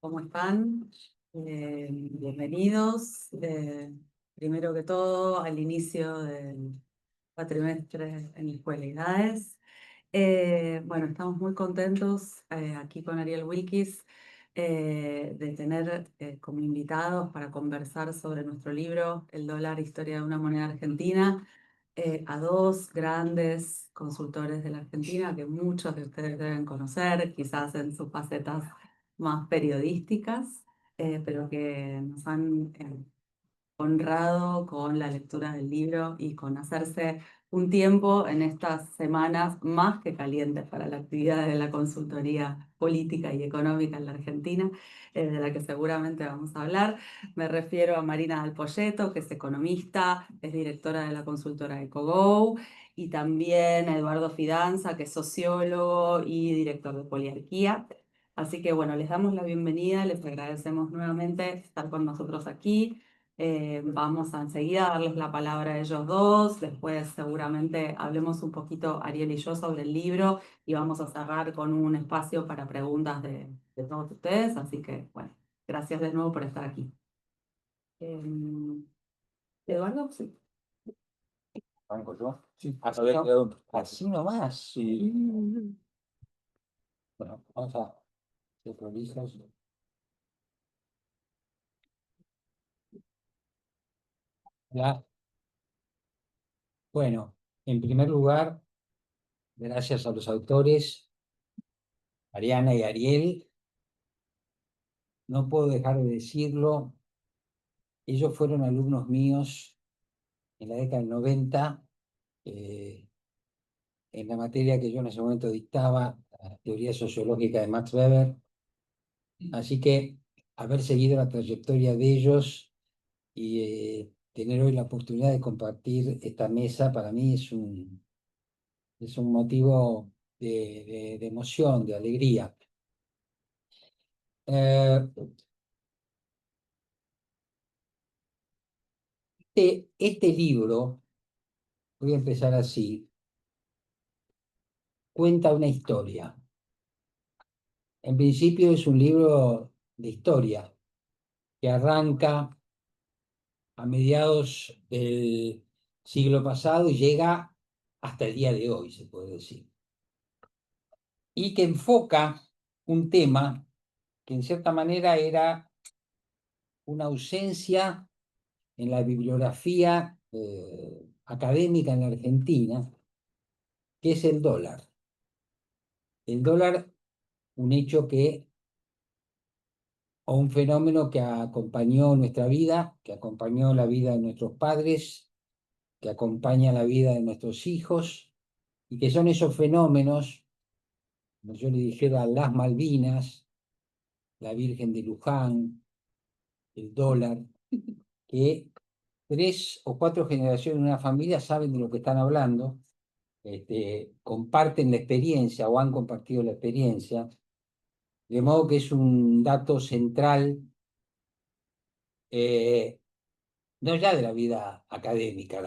¿Cómo están? Bienvenidos. Primero que todo, al inicio del cuatrimestre en la Escuela IDAES. Bueno, estamos muy contentos aquí con Ariel Wilkis de tener como invitados para conversar sobre nuestro libro El dólar, historia de una moneda argentina, a dos grandes consultores de la Argentina que muchos de ustedes deben conocer, quizás en sus facetas más periodísticas, pero que nos han honrado con la lectura del libro y con hacerse un tiempo en estas semanas más que calientes para la actividad de la consultoría política y económica en la Argentina, de la que seguramente vamos a hablar. Me refiero a Marina Dal Poyetto, que es economista, es directora de la consultora EcoGo, y también a Eduardo Fidanza, que es sociólogo y director de Poliarquía. Así que bueno, les damos la bienvenida, les agradecemos nuevamente estar con nosotros aquí. Vamos a enseguida darles la palabra a ellos dos, después seguramente hablemos un poquito Ariel y yo sobre el libro y vamos a cerrar con un espacio para preguntas de todos ustedes, así que bueno, gracias de nuevo por estar aquí. Eduardo, sí. ¿Arranco yo? Sí. A ver, así nomás. Sí. Bueno, vamos a ser prolijos. Ya. Bueno, en primer lugar, gracias a los autores, Ariana y Ariel. No puedo dejar de decirlo. Ellos fueron alumnos míos en la década del 90, en la materia que yo en ese momento dictaba, la teoría sociológica de Max Weber. Así que haber seguido la trayectoria de ellos y tener hoy la oportunidad de compartir esta mesa para mí es un motivo de emoción, de alegría. Eh, este libro, voy a empezar así, cuenta una historia. En principio es un libro de historia que arranca a mediados del siglo pasado y llega hasta el día de hoy, se puede decir. Y que enfoca un tema que en cierta manera era una ausencia en la bibliografía académica en la Argentina, que es el dólar. El dólar, un hecho o un fenómeno que acompañó nuestra vida, que acompañó la vida de nuestros padres, que acompaña la vida de nuestros hijos, y que son esos fenómenos, como yo le dijera, las Malvinas, la Virgen de Luján, el dólar, que 3 o 4 generaciones de una familia saben de lo que están hablando, comparten la experiencia o han compartido la experiencia, de modo que es un dato central, no ya de la vida académica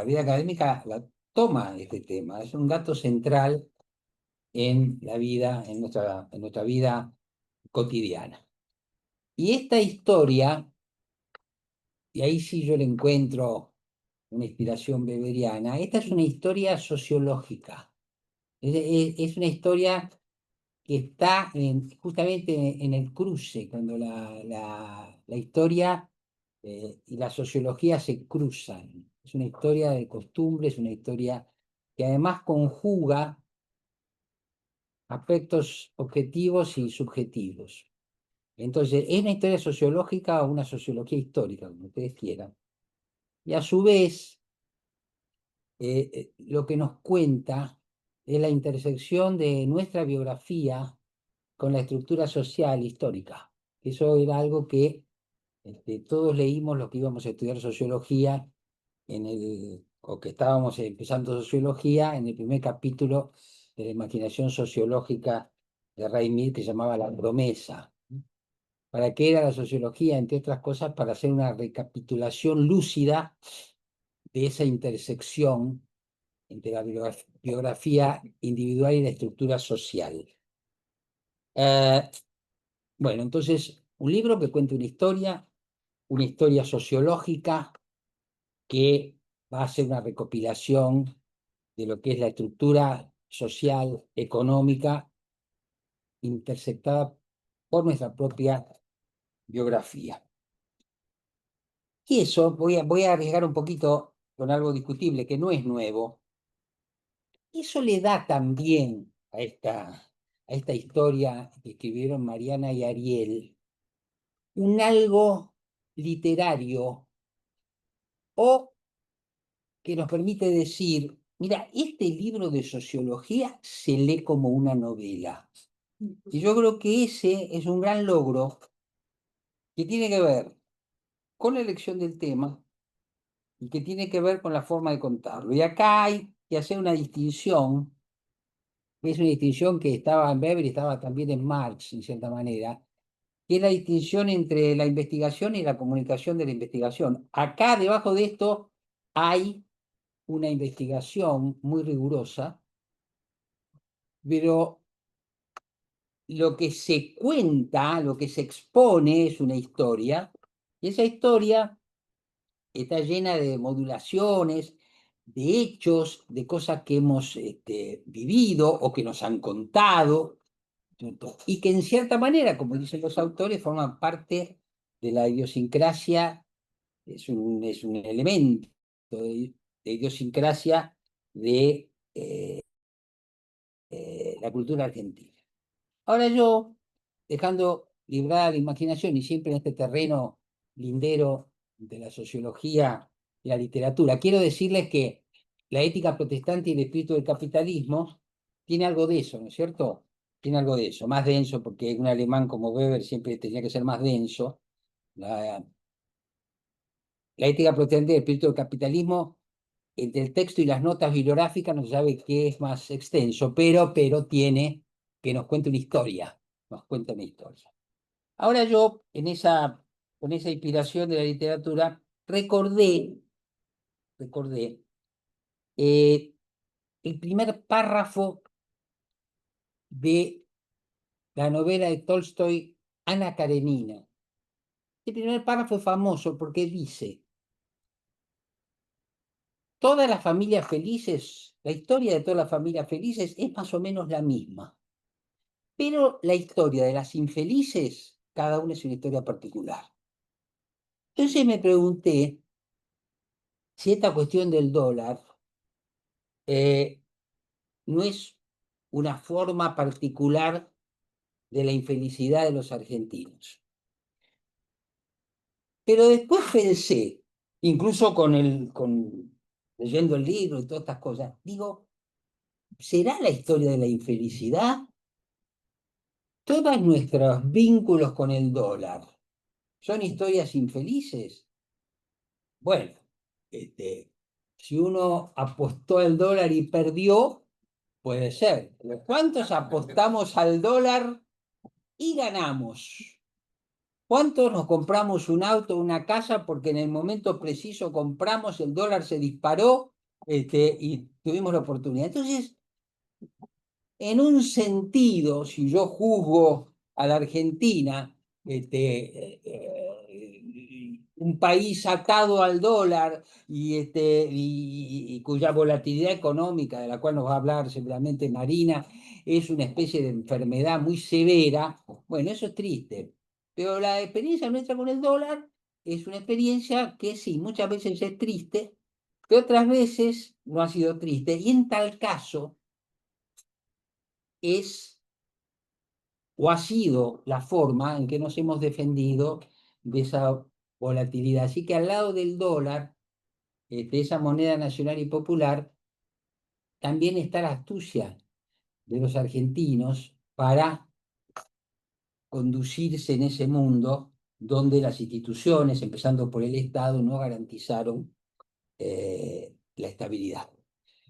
la toma este tema, es un dato central en la vida, en nuestra vida cotidiana. Y esta historia, y ahí sí yo le encuentro una inspiración beberiana, esta es una historia sociológica, es una historia que está justamente en el cruce, cuando la historia y la sociología se cruzan. Es una historia de costumbres, una historia que además conjuga aspectos objetivos y subjetivos. Entonces, es una historia sociológica o una sociología histórica, como ustedes quieran. Y a su vez, lo que nos cuenta es la intersección de nuestra biografía con la estructura social histórica. Eso era algo que todos leímos los que íbamos a estudiar sociología o que estábamos empezando sociología en el primer capítulo de la imaginación sociológica de Raimir, que se llamaba La Promesa. ¿Para qué era la sociología? Entre otras cosas, para hacer una recapitulación lúcida de esa intersección entre la biografía individual y la estructura social. Bueno, entonces Un libro que cuenta una historia sociológica que va a ser una recopilación de lo que es la estructura social, económica, interceptada por nuestra propia biografía. Y eso, voy a arriesgar un poquito con algo discutible, que no es nuevo. Eso le da también a esta historia que escribieron Mariana y Ariel un algo literario o que nos permite decir, mira, este libro de sociología se lee como una novela. Y yo creo que ese es un gran logro que tiene que ver con la elección del tema y que tiene que ver con la forma de contarlo. Y acá hay que hacer una distinción, que es una distinción que estaba en Weber y estaba también en Marx, en cierta manera, que es la distinción entre la investigación y la comunicación de la investigación. Acá, debajo de esto, hay una investigación muy rigurosa, pero lo que se cuenta, lo que se expone es una historia, y esa historia está llena de modulaciones, de hechos, de cosas que hemos vivido o que nos han contado, y que en cierta manera, como dicen los autores, forman parte de la idiosincrasia, es un elemento de idiosincrasia de la cultura argentina. Ahora yo, dejando librada la imaginación y siempre en este terreno lindero de la sociología y la literatura, quiero decirles que la ética protestante y el espíritu del capitalismo tiene algo de eso, ¿no es cierto? Tiene algo de eso, más denso, porque un alemán como Weber siempre tenía que ser más denso. La, la ética protestante y el espíritu del capitalismo, entre el texto y las notas bibliográficas, no se sabe qué es más extenso, pero tiene que nos cuenta una historia, nos cuenta una historia. Ahora yo, con esa inspiración de la literatura, recordé eh, el primer párrafo de la novela de Tolstoy, Ana Karenina. El primer párrafo es famoso porque dice, todas las familias felices, la historia de todas las familias felices es más o menos la misma, pero la historia de las infelices, cada una es una historia particular. Entonces me pregunté si esta cuestión del dólar eh, no es una forma particular de la infelicidad de los argentinos. Pero después pensé, incluso leyendo el libro y todas estas cosas, digo, ¿será la historia de la infelicidad? Todos nuestros vínculos con el dólar son historias infelices. Bueno, si uno apostó al dólar y perdió, puede ser. Pero ¿cuántos apostamos al dólar y ganamos? ¿Cuántos nos compramos un auto o una casa porque en el momento preciso compramos, el dólar se disparó y tuvimos la oportunidad? Entonces, en un sentido, si yo juzgo a la Argentina, un país atado al dólar y cuya volatilidad económica, de la cual nos va a hablar seguramente Marina, es una especie de enfermedad muy severa, bueno, eso es triste. Pero la experiencia nuestra con el dólar es una experiencia que sí, muchas veces es triste, pero otras veces no ha sido triste. Y en tal caso es o ha sido la forma en que nos hemos defendido de esa volatilidad. Así que al lado del dólar, de esa moneda nacional y popular, también está la astucia de los argentinos para conducirse en ese mundo donde las instituciones, empezando por el Estado, no garantizaron la estabilidad.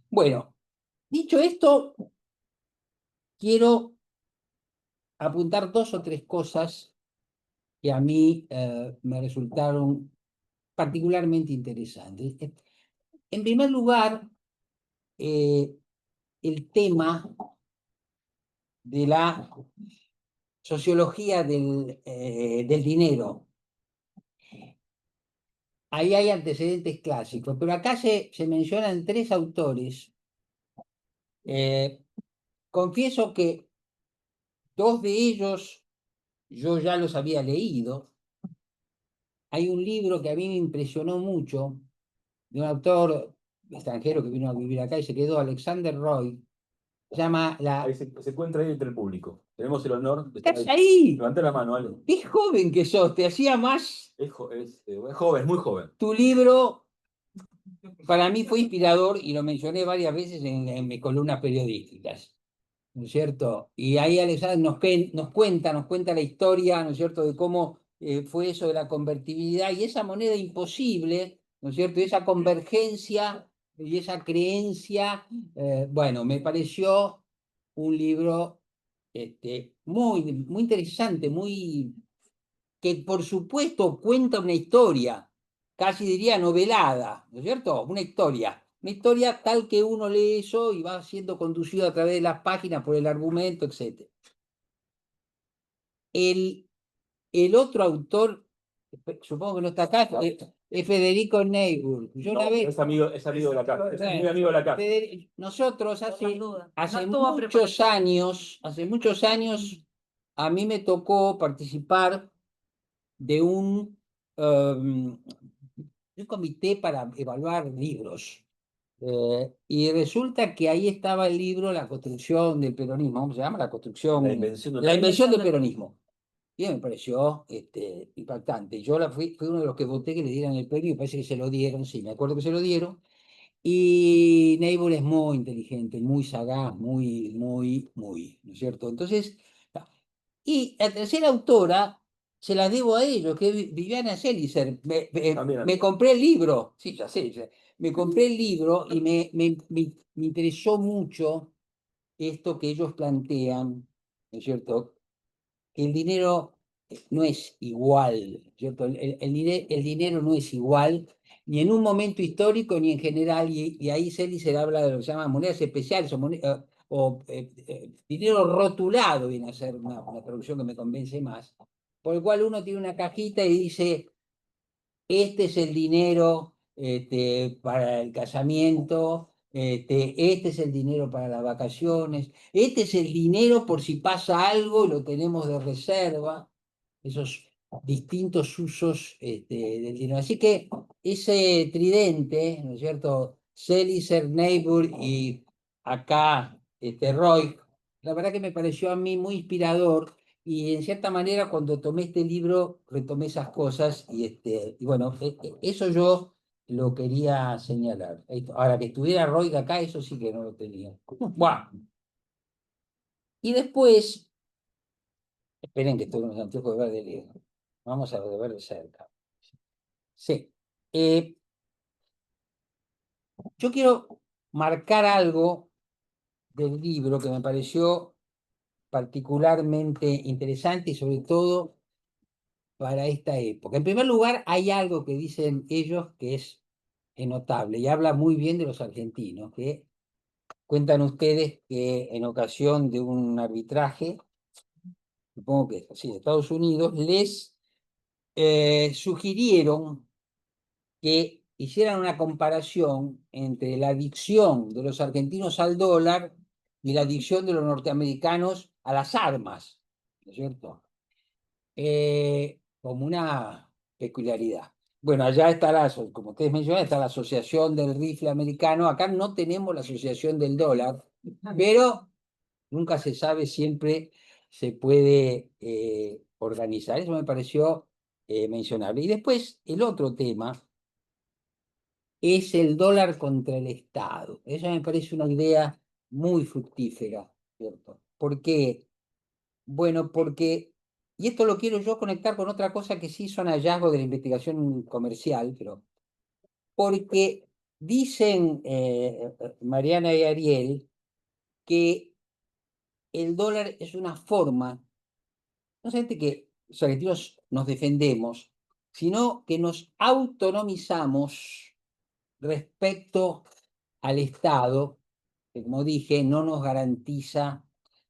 Bueno, dicho esto, quiero apuntar dos o tres cosas que a mí me resultaron particularmente interesantes. En primer lugar, el tema de la sociología del dinero. Ahí hay antecedentes clásicos, pero acá se mencionan tres autores. Confieso que dos de ellos yo ya los había leído. Hay un libro que a mí me impresionó mucho, de un autor extranjero que vino a vivir acá y se quedó, Alexander Roy. Se llama Ahí se encuentra ahí entre el público. Tenemos el honor de estar ¿Estás ahí. ahí? Levanta la mano, Ale. Qué joven que sos, te hacía más. Es joven, muy joven. Tu libro para mí fue inspirador y lo mencioné varias veces en mis columnas periodísticas, ¿no es cierto? Y ahí Alexander nos cuenta la historia, ¿no es cierto?, de cómo fue eso de la convertibilidad y esa moneda imposible, ¿no es cierto?, y esa convergencia y esa creencia. Bueno, me pareció un libro muy interesante, que por supuesto cuenta una historia, casi diría novelada, ¿no es cierto? Una historia tal que uno lee eso y va siendo conducido a través de las páginas por el argumento, etc. El, el otro autor, supongo que no está acá, es Federico Neyburg. Yo una vez, Es amigo de la casa. Es muy amigo de la casa. nosotros hace No hace muchos años, a mí me tocó participar de un comité para evaluar libros. Y resulta que ahí estaba el libro La construcción del peronismo. ¿Cómo se llama? La invención del peronismo. Y me pareció impactante. Yo fui uno de los que voté que le dieran el premio y parece que se lo dieron, sí, me acuerdo que se lo dieron. Y Neighbor es muy inteligente, muy sagaz, ¿no es cierto? Entonces, y la tercera autora se la debo a ellos, que es Viviana Selicer. Me compré el libro, sí, ya sé, me compré el libro y me interesó mucho esto que ellos plantean, ¿no es cierto? Que el dinero no es igual, ¿cierto? El dinero no es igual, ni en un momento histórico, ni en general, y ahí Selicer habla de lo que se llama monedas especiales o dinero rotulado, viene a ser una traducción que me convence más, por el cual uno tiene una cajita y dice, este es el dinero para el casamiento, este es el dinero para las vacaciones, este es el dinero por si pasa algo, lo tenemos de reserva, esos distintos usos del dinero. Así que ese tridente, ¿no es cierto? Selicer, Neighbor y acá Roy, la verdad que me pareció a mí muy inspirador y en cierta manera, cuando tomé este libro, retomé esas cosas y bueno, eso yo lo quería señalar. Ahora que estuviera Roy acá, eso sí que no lo tenía. Buah. Y después, esperen que estoy con los anteojos de ver de lejos. Vamos a ver de cerca. Sí. Yo quiero marcar algo del libro que me pareció particularmente interesante y sobre todo para esta época. En primer lugar, hay algo que dicen ellos que es notable y habla muy bien de los argentinos, que cuentan ustedes que en ocasión de un arbitraje, supongo que sí, de Estados Unidos, les sugirieron que hicieran una comparación entre la adicción de los argentinos al dólar y la adicción de los norteamericanos a las armas, ¿no es cierto? Como una peculiaridad. Bueno, allá está como ustedes mencionan, está la Asociación del Rifle Americano. Acá no tenemos la Asociación del Dólar, pero nunca se sabe, siempre se puede organizar. Eso me pareció mencionable. Y después, el otro tema es el dólar contra el Estado. Eso me parece una idea muy fructífera, ¿cierto? ¿Por qué? Bueno, porque, y esto lo quiero yo conectar con otra cosa que sí son hallazgos de la investigación comercial, pero porque dicen Mariana y Ariel que el dólar es una forma, no solamente que los argentinos nos defendemos, sino que nos autonomizamos respecto al Estado, que como dije, no nos garantiza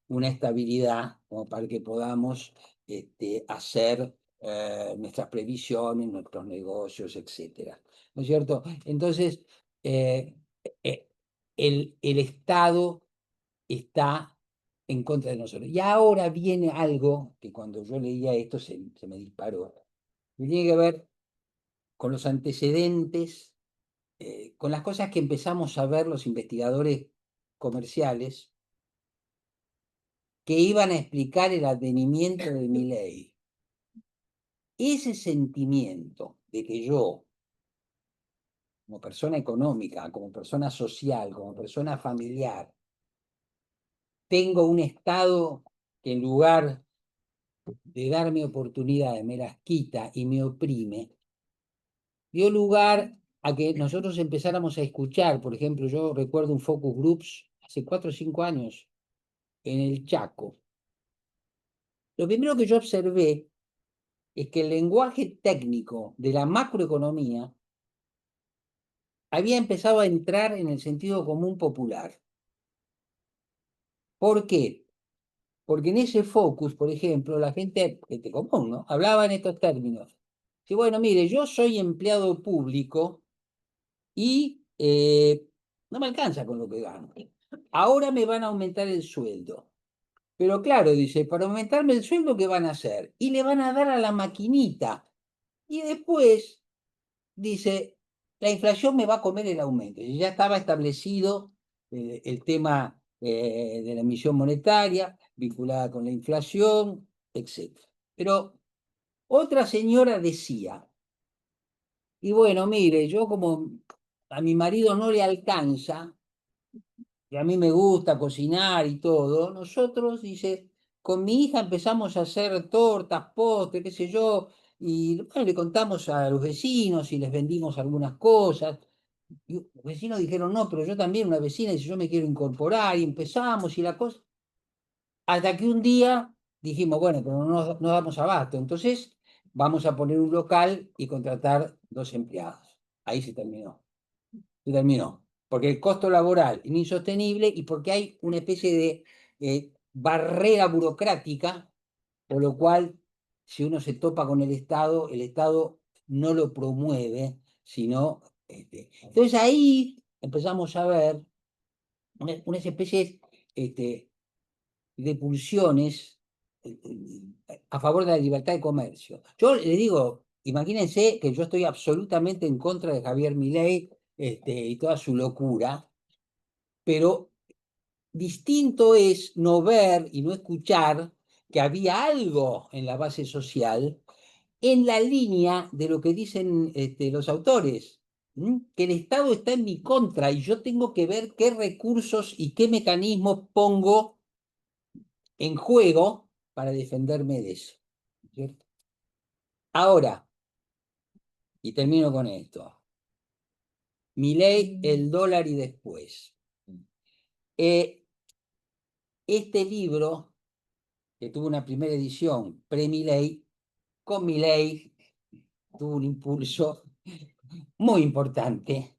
una estabilidad como para que podamos hacer nuestras previsiones, nuestros negocios, etcétera. ¿No es cierto? Entonces, eh, el Estado está en contra de nosotros. Y ahora viene algo que cuando yo leía esto se me disparó, que tiene que ver con los antecedentes, con las cosas que empezamos a ver los investigadores comerciales que iban a explicar el advenimiento de Milei. Ese sentimiento de que yo, como persona económica, como persona social, como persona familiar, tengo un Estado que en lugar de darme oportunidades me las quita y me oprime, dio lugar a que nosotros empezáramos a escuchar. Por ejemplo, yo recuerdo un focus groups hace 4 o 5 años en el Chaco. Lo primero que yo observé es que el lenguaje técnico de la macroeconomía había empezado a entrar en el sentido común popular. ¿Por qué? Porque en ese focus, por ejemplo, la gente común, ¿no?, hablaba en estos términos. Sí, bueno, mire, yo soy empleado público y no me alcanza con lo que gano. Ahora me van a aumentar el sueldo. Pero claro, dice, para aumentarme el sueldo, ¿qué van a hacer? Y le van a dar a la maquinita. Y después, dice, la inflación me va a comer el aumento. Y ya estaba establecido el tema de la emisión monetaria vinculada con la inflación, etc. Pero otra señora decía, y bueno, mire, yo como a mi marido no le alcanza, y a mí me gusta cocinar y todo, nosotros, dice, con mi hija empezamos a hacer tortas, postres, qué sé yo, y bueno, le contamos a los vecinos y les vendimos algunas cosas. Y los vecinos dijeron, no, pero yo también, una vecina dice, yo me quiero incorporar, y empezamos y la cosa. Hasta que un día dijimos, bueno, pero no damos abasto, entonces vamos a poner un local y contratar 2 empleados. Ahí se terminó, porque el costo laboral es insostenible y porque hay una especie de barrera burocrática, por lo cual, si uno se topa con el Estado no lo promueve, sino... Entonces ahí empezamos a ver unas especies de pulsiones a favor de la libertad de comercio. Yo le digo, imagínense que yo estoy absolutamente en contra de Javier Milei y toda su locura, pero distinto es no ver y no escuchar que había algo en la base social en la línea de lo que dicen los autores, que el Estado está en mi contra y yo tengo que ver qué recursos y qué mecanismos pongo en juego para defenderme de eso, ¿cierto? Ahora, y termino con esto, Milei, el dólar y después. Este libro, que tuvo una primera edición pre-Milei, con Milei tuvo un impulso muy importante,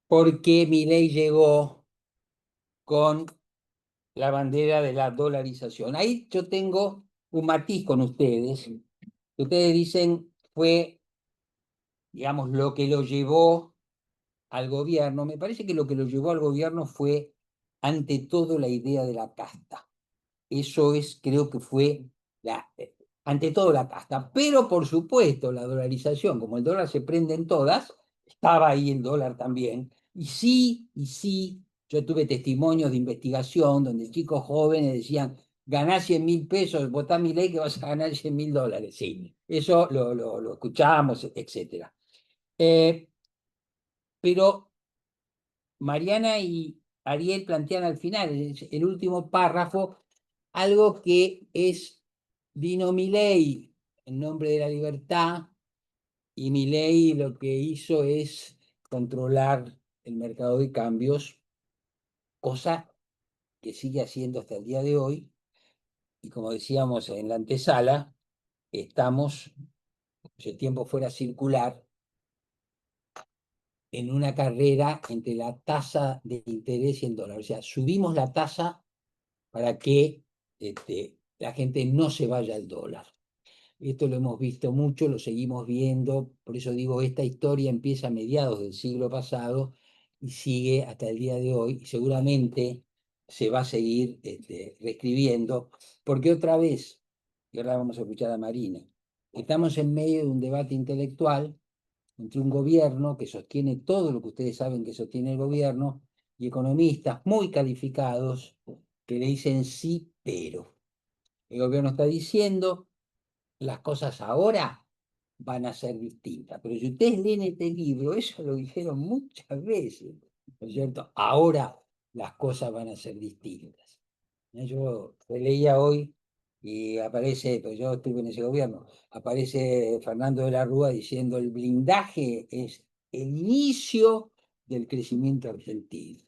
porque Milei llegó con la bandera de la dolarización. Ahí yo tengo un matiz con ustedes. Ustedes dicen fue, digamos, lo que lo llevó al gobierno. Me parece que lo que lo llevó al gobierno fue, ante todo, la idea de la casta. Eso es, creo que fue, ante todo, la casta. Pero, por supuesto, la dolarización, como el dólar se prende en todas, estaba ahí el dólar también. Y sí, yo tuve testimonios de investigación donde chicos jóvenes decían, ganás 100.000 pesos, votá mi ley que vas a ganar $100.000. Sí, eso lo escuchábamos, etc. Pero Mariana y Ariel plantean al final, el último párrafo, algo que es, vino Milei en nombre de la libertad, y Milei lo que hizo es controlar el mercado de cambios, cosa que sigue haciendo hasta el día de hoy, y como decíamos en la antesala, estamos, si el tiempo fuera circular, en una carrera entre la tasa de interés y el dólar. O sea, subimos la tasa para que la gente no se vaya al dólar. Esto lo hemos visto mucho, lo seguimos viendo, por eso digo, esta historia empieza a mediados del siglo pasado y sigue hasta el día de hoy, y seguramente se va a seguir reescribiendo, porque otra vez, y ahora vamos a escuchar a Marina, estamos en medio de un debate intelectual entre un gobierno que sostiene todo lo que ustedes saben que sostiene el gobierno y economistas muy calificados que le dicen sí, pero. El gobierno está diciendo las cosas ahora van a ser distintas. Pero si ustedes leen este libro, eso lo dijeron muchas veces, ¿no es cierto? Ahora las cosas van a ser distintas. Yo leía hoy y aparece, pues yo estuve en ese gobierno, aparece Fernando de la Rúa diciendo el blindaje es el inicio del crecimiento argentino,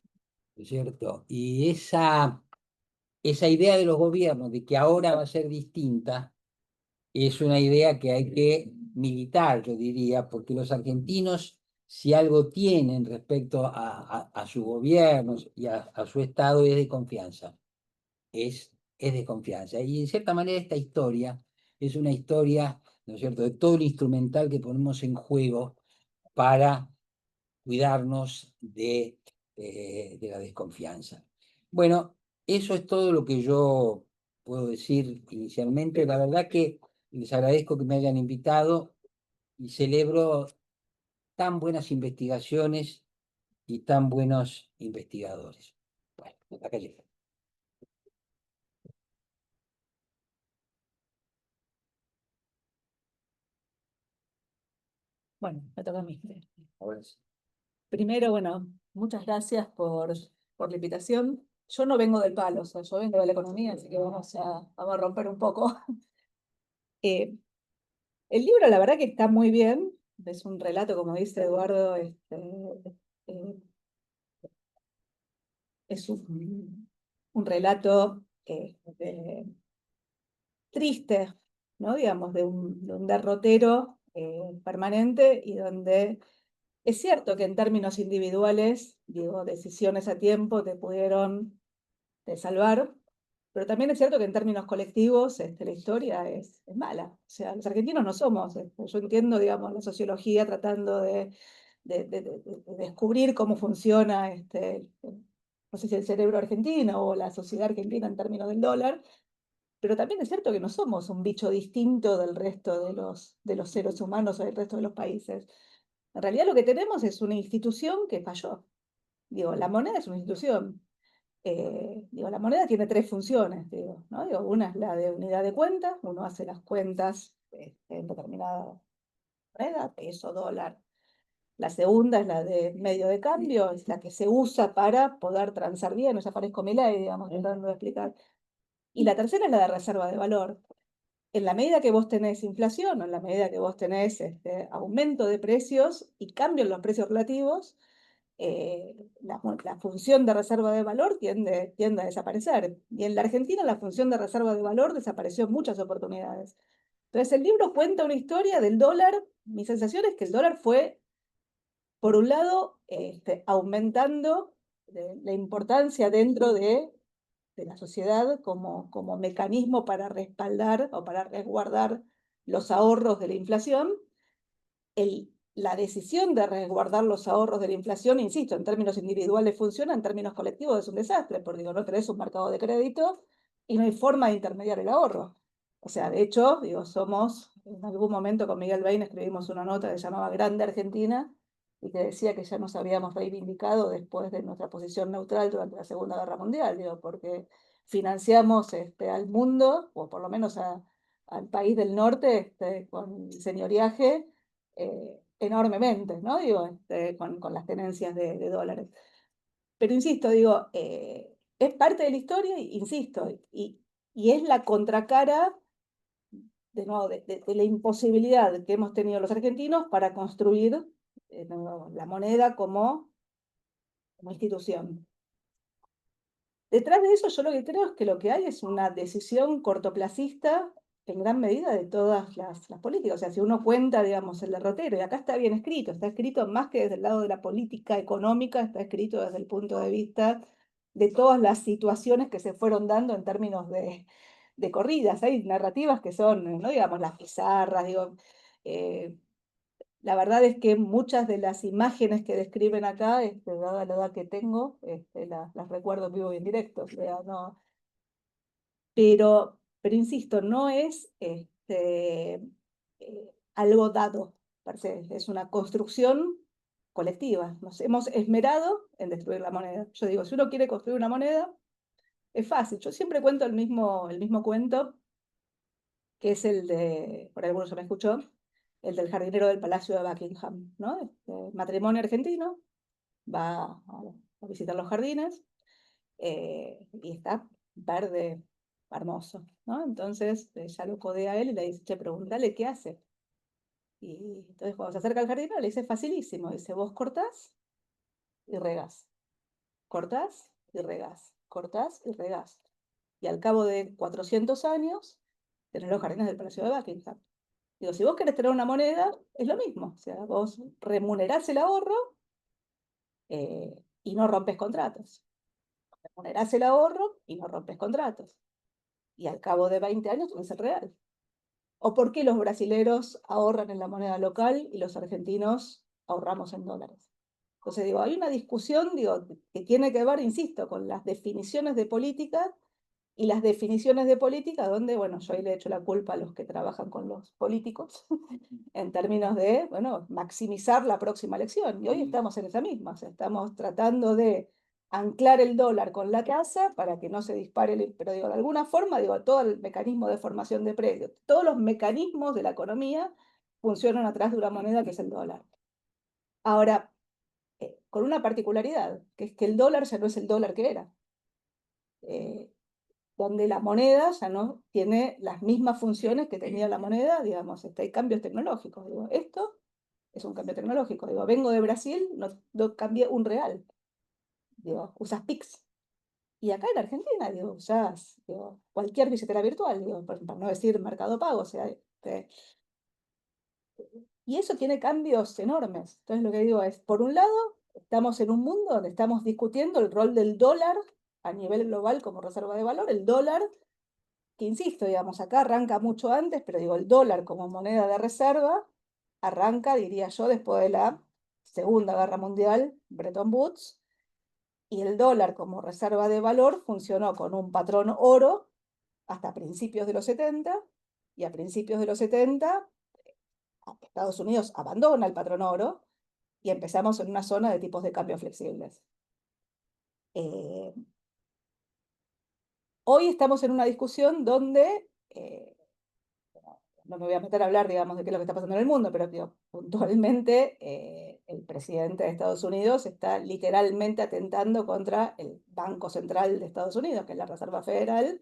¿no es cierto? Y esa idea de los gobiernos de que ahora va a ser distinta es una idea que hay que militar, yo diría, porque los argentinos, si algo tienen respecto a su gobierno y a su Estado, es de confianza. Es de confianza. Y en cierta manera esta historia es una historia, ¿no es cierto?, de todo el instrumental que ponemos en juego para cuidarnos de la desconfianza. Bueno, eso es todo lo que yo puedo decir inicialmente. La verdad que les agradezco que me hayan invitado y celebro tan buenas investigaciones y tan buenos investigadores. Bueno, hasta acá llegué. Bueno, me toca a mí. Ahora sí. Primero, bueno, muchas gracias por la invitación. Yo no vengo del palo, o sea, yo vengo de la economía, así que vamos a romper un poco. Eh, el libro, la verdad que está muy bien. Es un relato, como dice Eduardo, eh, es un relato triste, ¿no? Digamos, de un derrotero permanente y donde es cierto que en términos individuales, digo, decisiones a tiempo te pudieron salvar, pero también es cierto que en términos colectivos la historia es mala. O sea, los argentinos no somos, yo entiendo, digamos, la sociología tratando de descubrir cómo funciona, no sé si el cerebro argentino o la sociedad argentina en términos del dólar, pero también es cierto que no somos un bicho distinto del resto de los seres humanos o del resto de los países. En realidad lo que tenemos es una institución que falló. Digo, la moneda es una institución. Digo, la moneda tiene tres funciones, digo, ¿no? Digo, una es la de unidad de cuenta, uno hace las cuentas en determinada moneda, peso, dólar. La segunda es la de medio de cambio, es la que se usa para poder transar bien, ya parezco Milei, digamos, tratando de explicar. Y la tercera es la de reserva de valor. En la medida que vos tenés inflación, o en la medida que vos tenés aumento de precios y cambio en los precios relativos, la función de reserva de valor tiende a desaparecer. Y en la Argentina la función de reserva de valor desapareció en muchas oportunidades. Entonces el libro cuenta una historia del dólar. Mi sensación es que el dólar fue, por un lado, aumentando la importancia dentro de la sociedad como mecanismo para respaldar o para resguardar los ahorros de la inflación. La decisión de resguardar los ahorros de la inflación, insisto, en términos individuales funciona, en términos colectivos es un desastre, porque digo, no tenés un mercado de crédito y no hay forma de intermediar el ahorro. O sea, de hecho, digo, en algún momento con Miguel Bain escribimos una nota que se llamaba Grande Argentina y que decía que ya nos habíamos reivindicado después de nuestra posición neutral durante la Segunda Guerra Mundial, digo, porque financiamos al mundo, o por lo menos al país del norte, con señoriaje enormemente, ¿no? Digo, con las tenencias de dólares. Pero insisto, digo, es parte de la historia, insisto, y es la contracara, de nuevo, de la imposibilidad que hemos tenido los argentinos para construir la moneda como institución. Detrás de eso yo lo que creo es que lo que hay es una decisión cortoplacista en gran medida de todas las políticas. O sea, si uno cuenta, digamos, el derrotero, y acá está bien escrito, está escrito más que desde el lado de la política económica, está escrito desde el punto de vista de todas las situaciones que se fueron dando en términos de corridas. Hay narrativas que son, no digamos, las pizarras, digo, la verdad es que muchas de las imágenes que describen acá, dada la edad que tengo, las recuerdo en vivo y en directo, o sea, no. Pero insisto, no es algo dado, per se, es una construcción colectiva. Nos hemos esmerado en destruir la moneda. Yo digo, si uno quiere construir una moneda, es fácil. Yo siempre cuento el mismo cuento, que es el de, por ahí alguno se me escuchó, el del jardinero del Palacio de Buckingham, ¿no? Matrimonio argentino, va a visitar los jardines y está verde, hermoso, ¿no? Entonces ella lo codea a él y le dice, che, pregúntale qué hace. Y entonces cuando se acerca al jardinero le dice, facilísimo, dice, vos cortás y regás, cortás y regás, cortás y regás. Y al cabo de 400 años, tenés los jardines del Palacio de Buckingham. Digo, si vos querés tener una moneda, es lo mismo. O sea, vos remunerás el ahorro y no rompes contratos. Remunerás el ahorro y no rompes contratos. Y al cabo de 20 años tenés el real. ¿O por qué los brasileros ahorran en la moneda local y los argentinos ahorramos en dólares? Entonces, digo, hay una discusión, digo, que tiene que ver, insisto, con las definiciones de política y las definiciones de política donde, bueno, yo ahí le echo la culpa a los que trabajan con los políticos en términos de, bueno, maximizar la próxima elección. Y hoy estamos en esa misma, o sea, estamos tratando de anclar el dólar con la tasa para que no se dispare, pero digo, de alguna forma, digo, todo el mecanismo de formación de precios, todos los mecanismos de la economía funcionan atrás de una moneda que es el dólar. Ahora, con una particularidad, que es que el dólar ya no es el dólar que era. Donde la moneda ya no tiene las mismas funciones que tenía la moneda, digamos, hay cambios tecnológicos. Digo, esto es un cambio tecnológico. Digo, vengo de Brasil, no cambié un real. Digo, usas Pix. Y acá en Argentina, digo, usás cualquier billetera virtual, digo, para no decir Mercado Pago. O sea, y eso tiene cambios enormes. Entonces lo que digo es, por un lado, estamos en un mundo donde estamos discutiendo el rol del dólar a nivel global como reserva de valor. El dólar, que insisto, digamos, acá arranca mucho antes, pero digo, el dólar como moneda de reserva arranca, diría yo, después de la Segunda Guerra Mundial, Bretton Woods, y el dólar como reserva de valor funcionó con un patrón oro hasta principios de los 70, y a principios de los 70 Estados Unidos abandona el patrón oro y empezamos en una zona de tipos de cambio flexibles. Hoy estamos en una discusión donde, no me voy a meter a hablar, digamos, de qué es lo que está pasando en el mundo, pero digo, puntualmente el presidente de Estados Unidos está literalmente atentando contra el Banco Central de Estados Unidos, que es la Reserva Federal,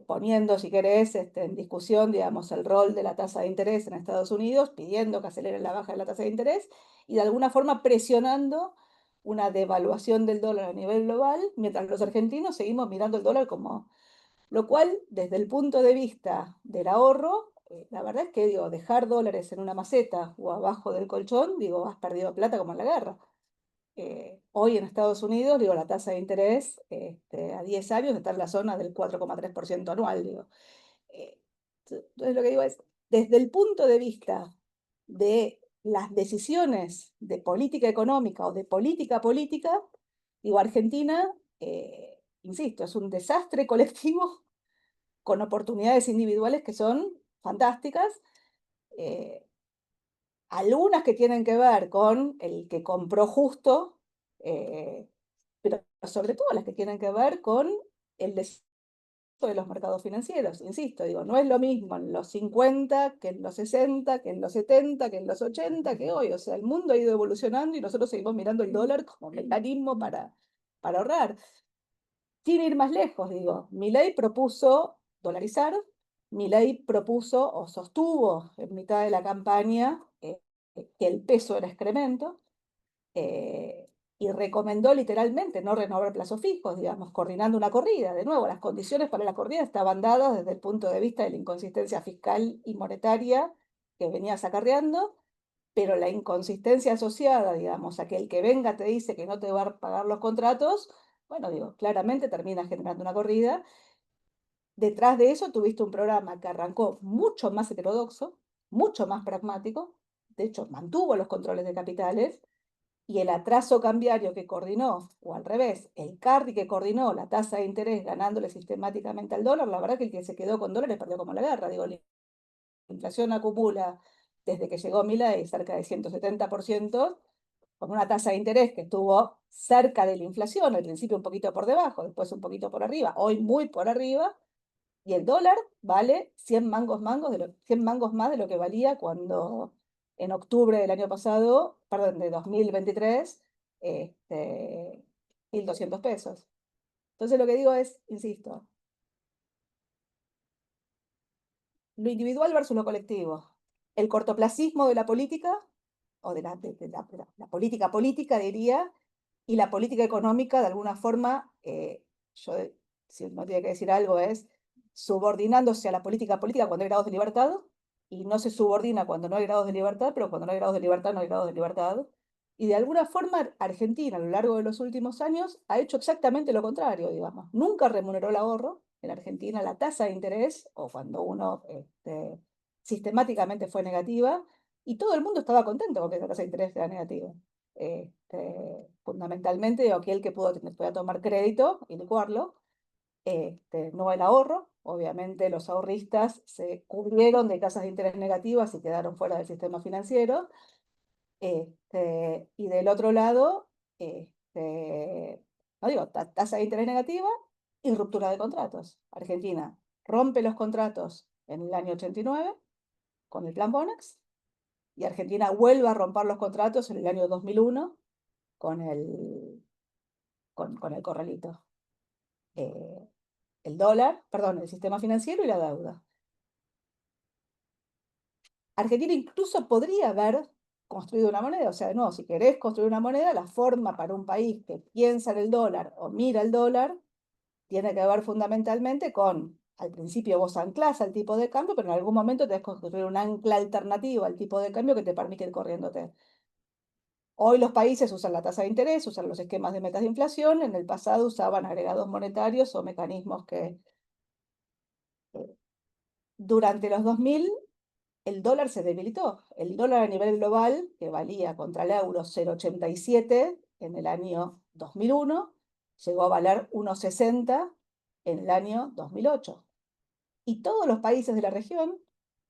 poniendo, si querés, en discusión, digamos, el rol de la tasa de interés en Estados Unidos, pidiendo que aceleren la baja de la tasa de interés y de alguna forma presionando una devaluación del dólar a nivel global, mientras los argentinos seguimos mirando el dólar como... Lo cual, desde el punto de vista del ahorro, la verdad es que, digo, dejar dólares en una maceta o abajo del colchón, digo, has perdido plata como en la guerra. Hoy en Estados Unidos, digo, la tasa de interés a 10 años está en la zona del 4,3% anual, digo. Entonces lo que digo es, desde el punto de vista de las decisiones de política económica o de política política, digo, Argentina, insisto, es un desastre colectivo con oportunidades individuales que son fantásticas. Algunas que tienen que ver con el que compró justo, pero sobre todo las que tienen que ver con el desarrollo de los mercados financieros. Insisto, digo, no es lo mismo en los 50 que en los 60, que en los 70, que en los 80, que hoy. O sea, el mundo ha ido evolucionando y nosotros seguimos mirando el dólar como mecanismo para ahorrar. Sin ir más lejos, digo, Milei propuso dolarizar, Milei propuso o sostuvo en mitad de la campaña que el peso era excremento y recomendó literalmente no renovar plazos fijos, digamos, coordinando una corrida. De nuevo, las condiciones para la corrida estaban dadas desde el punto de vista de la inconsistencia fiscal y monetaria que venías acarreando, pero la inconsistencia asociada, digamos, a que el que venga te dice que no te va a pagar los contratos, Bueno, digo, claramente termina generando una corrida. Detrás de eso tuviste un programa que arrancó mucho más heterodoxo, mucho más pragmático, de hecho mantuvo los controles de capitales, y el atraso cambiario que coordinó, o al revés, el carry que coordinó la tasa de interés ganándole sistemáticamente al dólar, la verdad que el que se quedó con dólares perdió como la guerra. Digo, la inflación acumula desde que llegó Milei cerca de 170%, con una tasa de interés que estuvo cerca de la inflación, al principio un poquito por debajo, después un poquito por arriba, hoy muy por arriba, y el dólar vale 100 100 mangos más de lo que valía cuando en octubre del año pasado, perdón, de 2023, 1.200 pesos. Entonces lo que digo es, insisto, lo individual versus lo colectivo. El cortoplacismo de la política, o de la política política, diría, y la política económica, de alguna forma, yo, si uno tiene que decir algo, es subordinándose a la política política cuando hay grados de libertad, y no se subordina cuando no hay grados de libertad, pero cuando no hay grados de libertad, no hay grados de libertad. Y de alguna forma, Argentina, a lo largo de los últimos años, ha hecho exactamente lo contrario, digamos. Nunca remuneró el ahorro. En Argentina, la tasa de interés, o cuando uno sistemáticamente fue negativa, y todo el mundo estaba contento con que esa tasa de interés sea negativa. Fundamentalmente, aquel que podía tomar crédito y licuarlo, no el ahorro. Obviamente los ahorristas se cubrieron de tasas de interés negativas y quedaron fuera del sistema financiero. Y del otro lado, no digo, tasa de interés negativa y ruptura de contratos. Argentina rompe los contratos en el año 89 con el plan Bonex, y Argentina vuelve a romper los contratos en el año 2001 con el corralito. El dólar, perdón, el sistema financiero y la deuda. Argentina incluso podría haber construido una moneda, o sea, no, si querés construir una moneda, la forma para un país que piensa en el dólar o mira el dólar tiene que ver fundamentalmente con, al principio vos anclás al tipo de cambio, pero en algún momento tenés que construir un ancla alternativa al tipo de cambio que te permite ir corriéndote. Hoy los países usan la tasa de interés, usan los esquemas de metas de inflación, en el pasado usaban agregados monetarios o mecanismos que durante los 2000 el dólar se debilitó. El dólar a nivel global, que valía contra el euro 0,87 en el año 2001, llegó a valer 1,60 en el año 2008. Y todos los países de la región,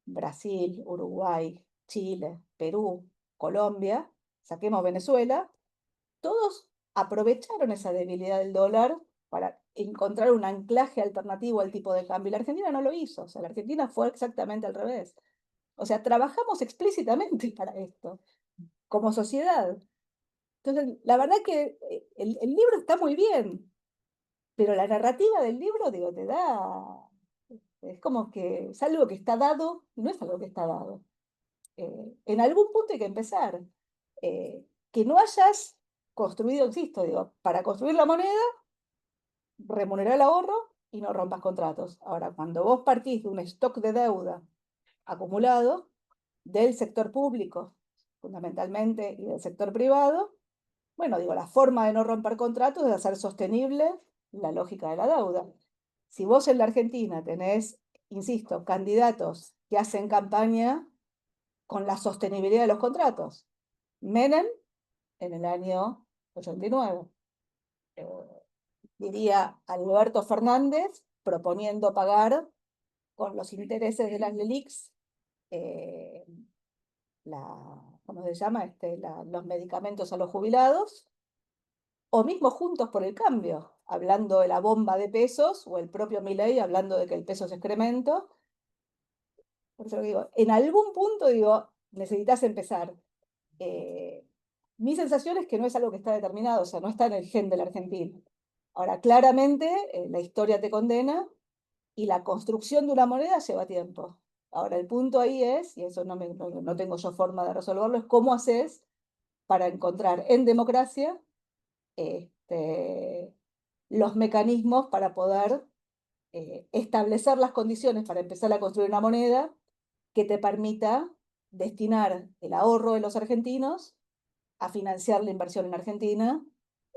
Brasil, Uruguay, Chile, Perú, Colombia, saquemos Venezuela, todos aprovecharon esa debilidad del dólar para encontrar un anclaje alternativo al tipo de cambio. Y la Argentina no lo hizo, o sea, la Argentina fue exactamente al revés. O sea, trabajamos explícitamente para esto, como sociedad. Entonces, la verdad que el libro está muy bien, pero la narrativa del libro, digo, te da, es como que es algo que está dado, y no es algo que está dado. En algún punto hay que empezar. Que no hayas construido, insisto, digo, para construir la moneda, remunerar el ahorro y no rompas contratos. Ahora, cuando vos partís de un stock de deuda acumulado del sector público, fundamentalmente, y del sector privado, bueno, digo, la forma de no romper contratos es hacer sostenible la lógica de la deuda. Si vos en la Argentina tenés, insisto, candidatos que hacen campaña con la sostenibilidad de los contratos, Menem en el año 89, diría Alberto Fernández proponiendo pagar con los intereses de las LELIQs eh, ¿cómo se llama? Los medicamentos a los jubilados, o mismo Juntos por el Cambio, hablando de la bomba de pesos, o el propio Milei hablando de que el peso es excremento. Por eso lo digo, en algún punto digo, necesitas empezar. Mi sensación es que no es algo que está determinado, o sea, no está en el gen del argentino. Ahora, claramente, la historia te condena y la construcción de una moneda lleva tiempo. Ahora, el punto ahí es, y eso no tengo yo forma de resolverlo, es cómo haces para encontrar en democracia los mecanismos para poder establecer las condiciones para empezar a construir una moneda que te permita destinar el ahorro de los argentinos a financiar la inversión en Argentina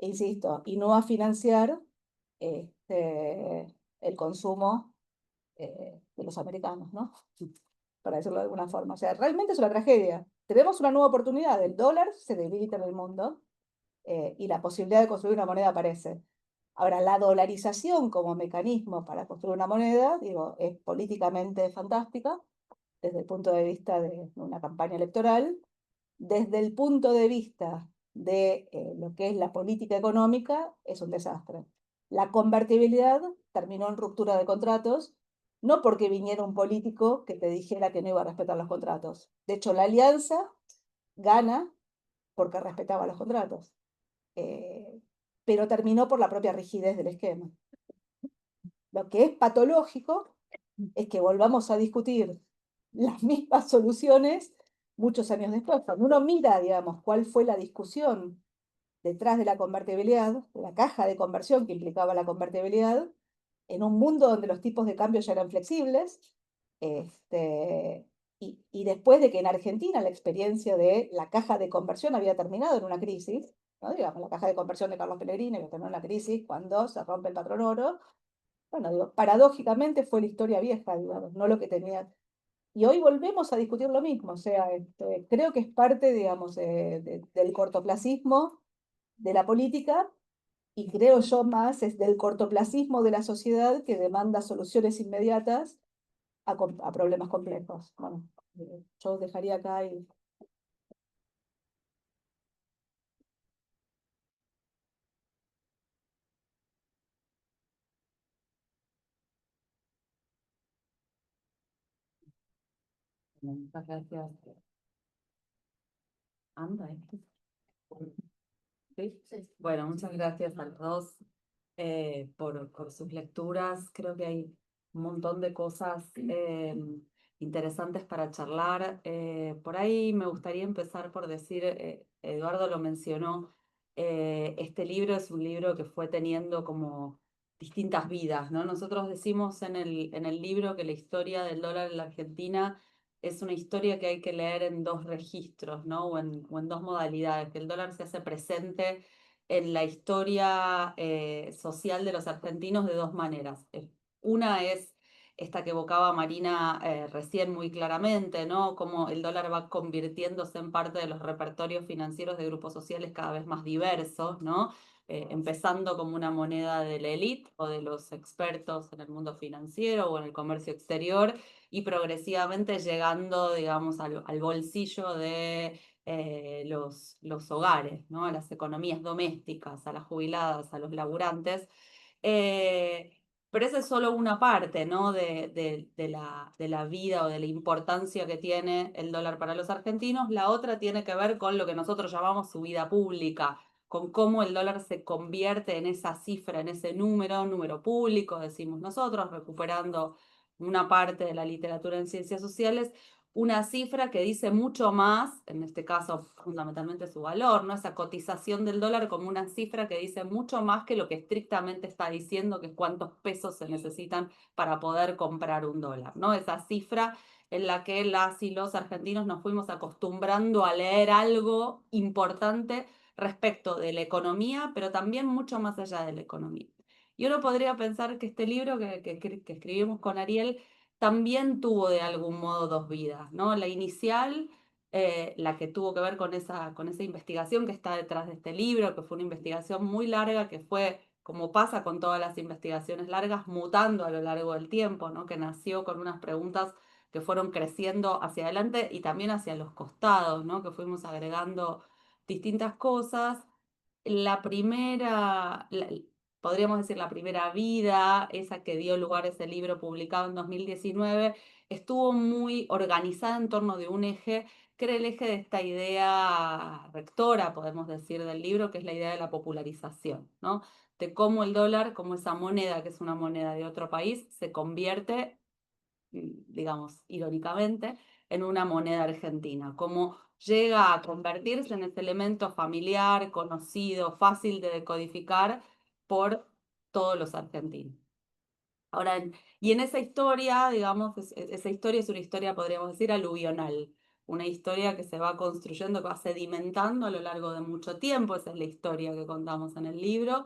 insisto, y no a financiar el consumo de los americanos, ¿no? Para decirlo de alguna forma. O sea, realmente es una tragedia. Tenemos una nueva oportunidad, el dólar se debilita en el mundo y la posibilidad de construir una moneda aparece. Ahora, la dolarización como mecanismo para construir una moneda, digo, es políticamente fantástica desde el punto de vista de una campaña electoral, desde el punto de vista de lo que es la política económica, es un desastre. La convertibilidad terminó en ruptura de contratos, no porque viniera un político que te dijera que no iba a respetar los contratos. De hecho, la alianza gana porque respetaba los contratos, eh, pero terminó por la propia rigidez del esquema. Lo que es patológico es que volvamos a discutir las mismas soluciones muchos años después. Cuando uno mira, digamos, cuál fue la discusión detrás de la convertibilidad, de la caja de conversión que implicaba la convertibilidad, en un mundo donde los tipos de cambio ya eran flexibles, y después de que en Argentina la experiencia de la caja de conversión había terminado en una crisis, ¿no? Digamos, la caja de conversión de Carlos Pellegrini, que terminó en la crisis cuando se rompe el patrón oro, bueno, digo, paradójicamente fue la historia vieja, digamos, no lo que tenía. Y hoy volvemos a discutir lo mismo, o sea, creo que es parte, digamos, del cortoplacismo de la política y creo yo más es del cortoplacismo de la sociedad que demanda soluciones inmediatas a problemas complejos. Bueno, yo dejaría acá y... Muchas gracias. Anda, ¿sí? Sí. Bueno, muchas gracias a los dos por sus lecturas. Creo que hay un montón de cosas interesantes para charlar. Por ahí me gustaría empezar por decir, Eduardo lo mencionó, este libro es un libro que fue teniendo como distintas vidas, ¿no? Nosotros decimos en el libro que la historia del dólar en la Argentina es una historia que hay que leer en dos registros, ¿no? O en dos modalidades, que el dólar se hace presente en la historia social de los argentinos de dos maneras. Una es esta que evocaba Marina recién muy claramente, ¿no? Cómo el dólar va convirtiéndose en parte de los repertorios financieros de grupos sociales cada vez más diversos, ¿no? Empezando como una moneda de la élite o de los expertos en el mundo financiero o en el comercio exterior y progresivamente llegando, digamos, al bolsillo de los hogares, ¿no? A las economías domésticas, a las jubiladas, a los laburantes. Pero esa es solo una parte, ¿no? De la vida o de la importancia que tiene el dólar para los argentinos. La otra tiene que ver con lo que nosotros llamamos su vida pública, con cómo el dólar se convierte en esa cifra, en ese número público, decimos nosotros, recuperando una parte de la literatura en ciencias sociales, una cifra que dice mucho más, en este caso fundamentalmente su valor, ¿no? Esa cotización del dólar como una cifra que dice mucho más que lo que estrictamente está diciendo, que es cuántos pesos se necesitan para poder comprar un dólar, ¿no? Esa cifra en la que las y los argentinos nos fuimos acostumbrando a leer algo importante respecto de la economía, pero también mucho más allá de la economía. Y uno podría pensar que este libro que escribimos con Ariel también tuvo de algún modo dos vidas, ¿no? La inicial, la que tuvo que ver con esa investigación que está detrás de este libro, que fue una investigación muy larga, que fue, como pasa con todas las investigaciones largas, mutando a lo largo del tiempo, ¿no? Que nació con unas preguntas que fueron creciendo hacia adelante y también hacia los costados, ¿no? Que fuimos agregando distintas cosas. La primera, podríamos decir la primera vida, esa que dio lugar a ese libro publicado en 2019, estuvo muy organizada en torno de un eje que era el eje de esta idea rectora, podemos decir, del libro, que es la idea de la popularización, ¿no? De cómo el dólar, como esa moneda, que es una moneda de otro país, se convierte, digamos, irónicamente, en una moneda argentina, cómo llega a convertirse en ese elemento familiar, conocido, fácil de decodificar por todos los argentinos. Ahora, y en esa historia, digamos, esa historia es una historia, podríamos decir, aluvional, una historia que se va construyendo, que va sedimentando a lo largo de mucho tiempo. Esa es la historia que contamos en el libro.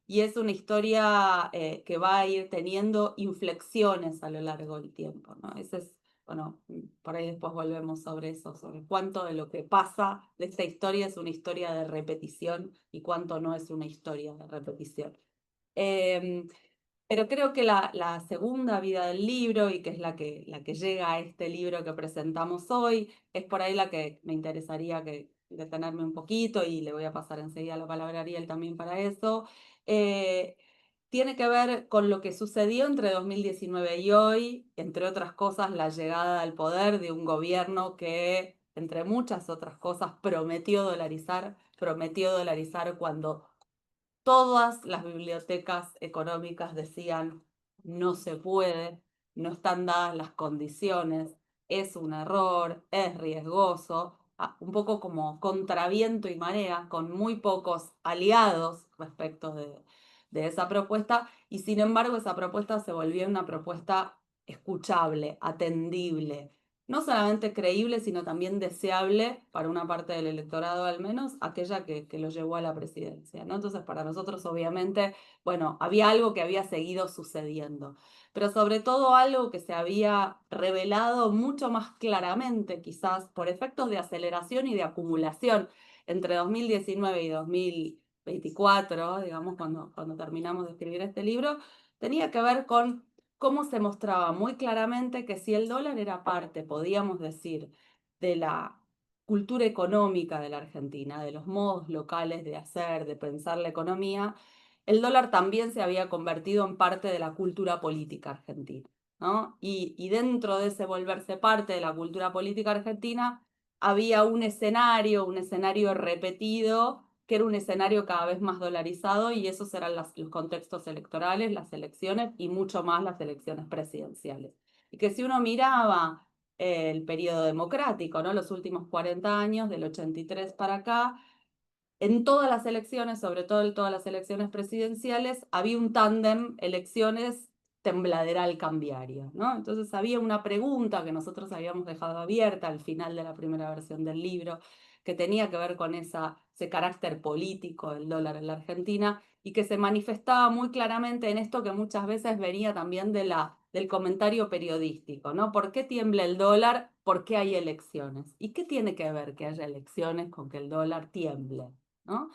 Y es una historia que va a ir teniendo inflexiones a lo largo del tiempo, ¿no? Ese es, bueno, por ahí después volvemos sobre eso, sobre cuánto de lo que pasa de esta historia es una historia de repetición y cuánto no es una historia de repetición. Pero creo que la segunda vida del libro, y que es la que llega a este libro que presentamos hoy, es por ahí la que me interesaría detenerme un poquito, y le voy a pasar enseguida la palabra a Ariel también para eso. Tiene que ver con lo que sucedió entre 2019 y hoy, entre otras cosas, la llegada al poder de un gobierno que, entre muchas otras cosas, prometió dolarizar cuando todas las bibliotecas económicas decían: no se puede, no están dadas las condiciones, es un error, es riesgoso, un poco como contraviento y marea, con muy pocos aliados respecto de esa propuesta, y sin embargo esa propuesta se volvió una propuesta escuchable, atendible, no solamente creíble, sino también deseable para una parte del electorado, al menos aquella que lo llevó a la presidencia, ¿no? Entonces, para nosotros, obviamente, bueno, había algo que había seguido sucediendo, pero sobre todo algo que se había revelado mucho más claramente, quizás por efectos de aceleración y de acumulación entre 2019 y 2024, digamos, cuando terminamos de escribir este libro, tenía que ver con cómo se mostraba muy claramente que si el dólar era parte, podíamos decir, de la cultura económica de la Argentina, de los modos locales de hacer, de pensar la economía, el dólar también se había convertido en parte de la cultura política argentina, ¿no? Y dentro de ese volverse parte de la cultura política argentina, había un escenario repetido, que era un escenario cada vez más dolarizado, y esos eran los contextos electorales, las elecciones, y mucho más las elecciones presidenciales. Y que si uno miraba el periodo democrático, ¿no? Los últimos 40 años, del 83 para acá, en todas las elecciones, sobre todo en todas las elecciones presidenciales, había un tándem elecciones tembladeral cambiario, ¿no? Entonces había una pregunta que nosotros habíamos dejado abierta al final de la primera versión del libro, que tenía que ver con ese carácter político del dólar en la Argentina, y que se manifestaba muy claramente en esto que muchas veces venía también del comentario periodístico, ¿no? ¿Por qué tiembla el dólar? ¿Por qué hay elecciones? ¿Y qué tiene que ver que haya elecciones con que el dólar tiemble, ¿no?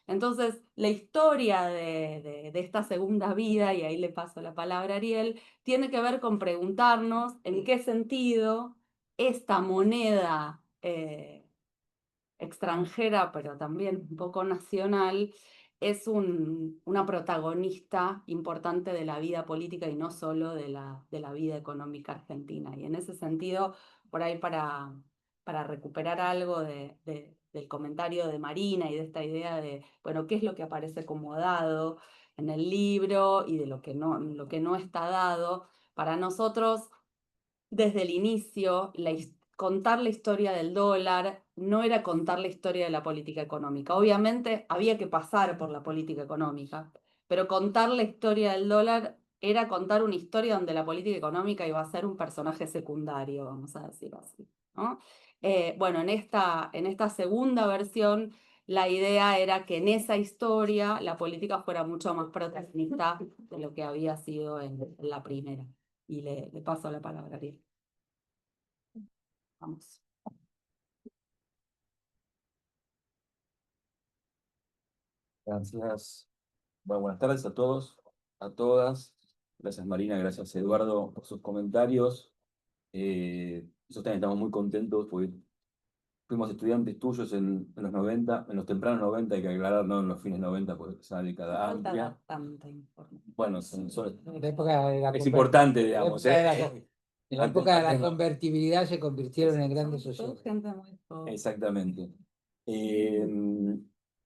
Entonces, la historia de esta segunda vida, y ahí le paso la palabra a Ariel, tiene que ver con preguntarnos en qué sentido esta moneda extranjera, pero también un poco nacional, es una protagonista importante de la vida política y no solo de la vida económica argentina. Y en ese sentido, por ahí para recuperar algo del comentario de Marina y de esta idea de, bueno, qué es lo que aparece como dado en el libro y de lo que no está dado, para nosotros desde el inicio, contar la historia del dólar no era contar la historia de la política económica. Obviamente había que pasar por la política económica, pero contar la historia del dólar era contar una historia donde la política económica iba a ser un personaje secundario, vamos a decir así, ¿no? Bueno, en esta segunda versión, la idea era que en esa historia la política fuera mucho más protagonista de lo que había sido en la primera. Y le paso la palabra a Ariel. Vamos. Gracias. Bueno, buenas tardes a todos, a todas. Gracias Marina, gracias Eduardo por sus comentarios. Nosotros también estamos muy contentos porque fuimos estudiantes tuyos en los 90, en los tempranos 90, hay que aclarar, no en los fines 90, porque es una década Falta amplia. dar tanta información. Bueno, La época de la es importante, digamos. en la Antes- época de la antes no. convertibilidad se convirtieron en grandes Somos todos sociedades. gente muy pobre. Exactamente.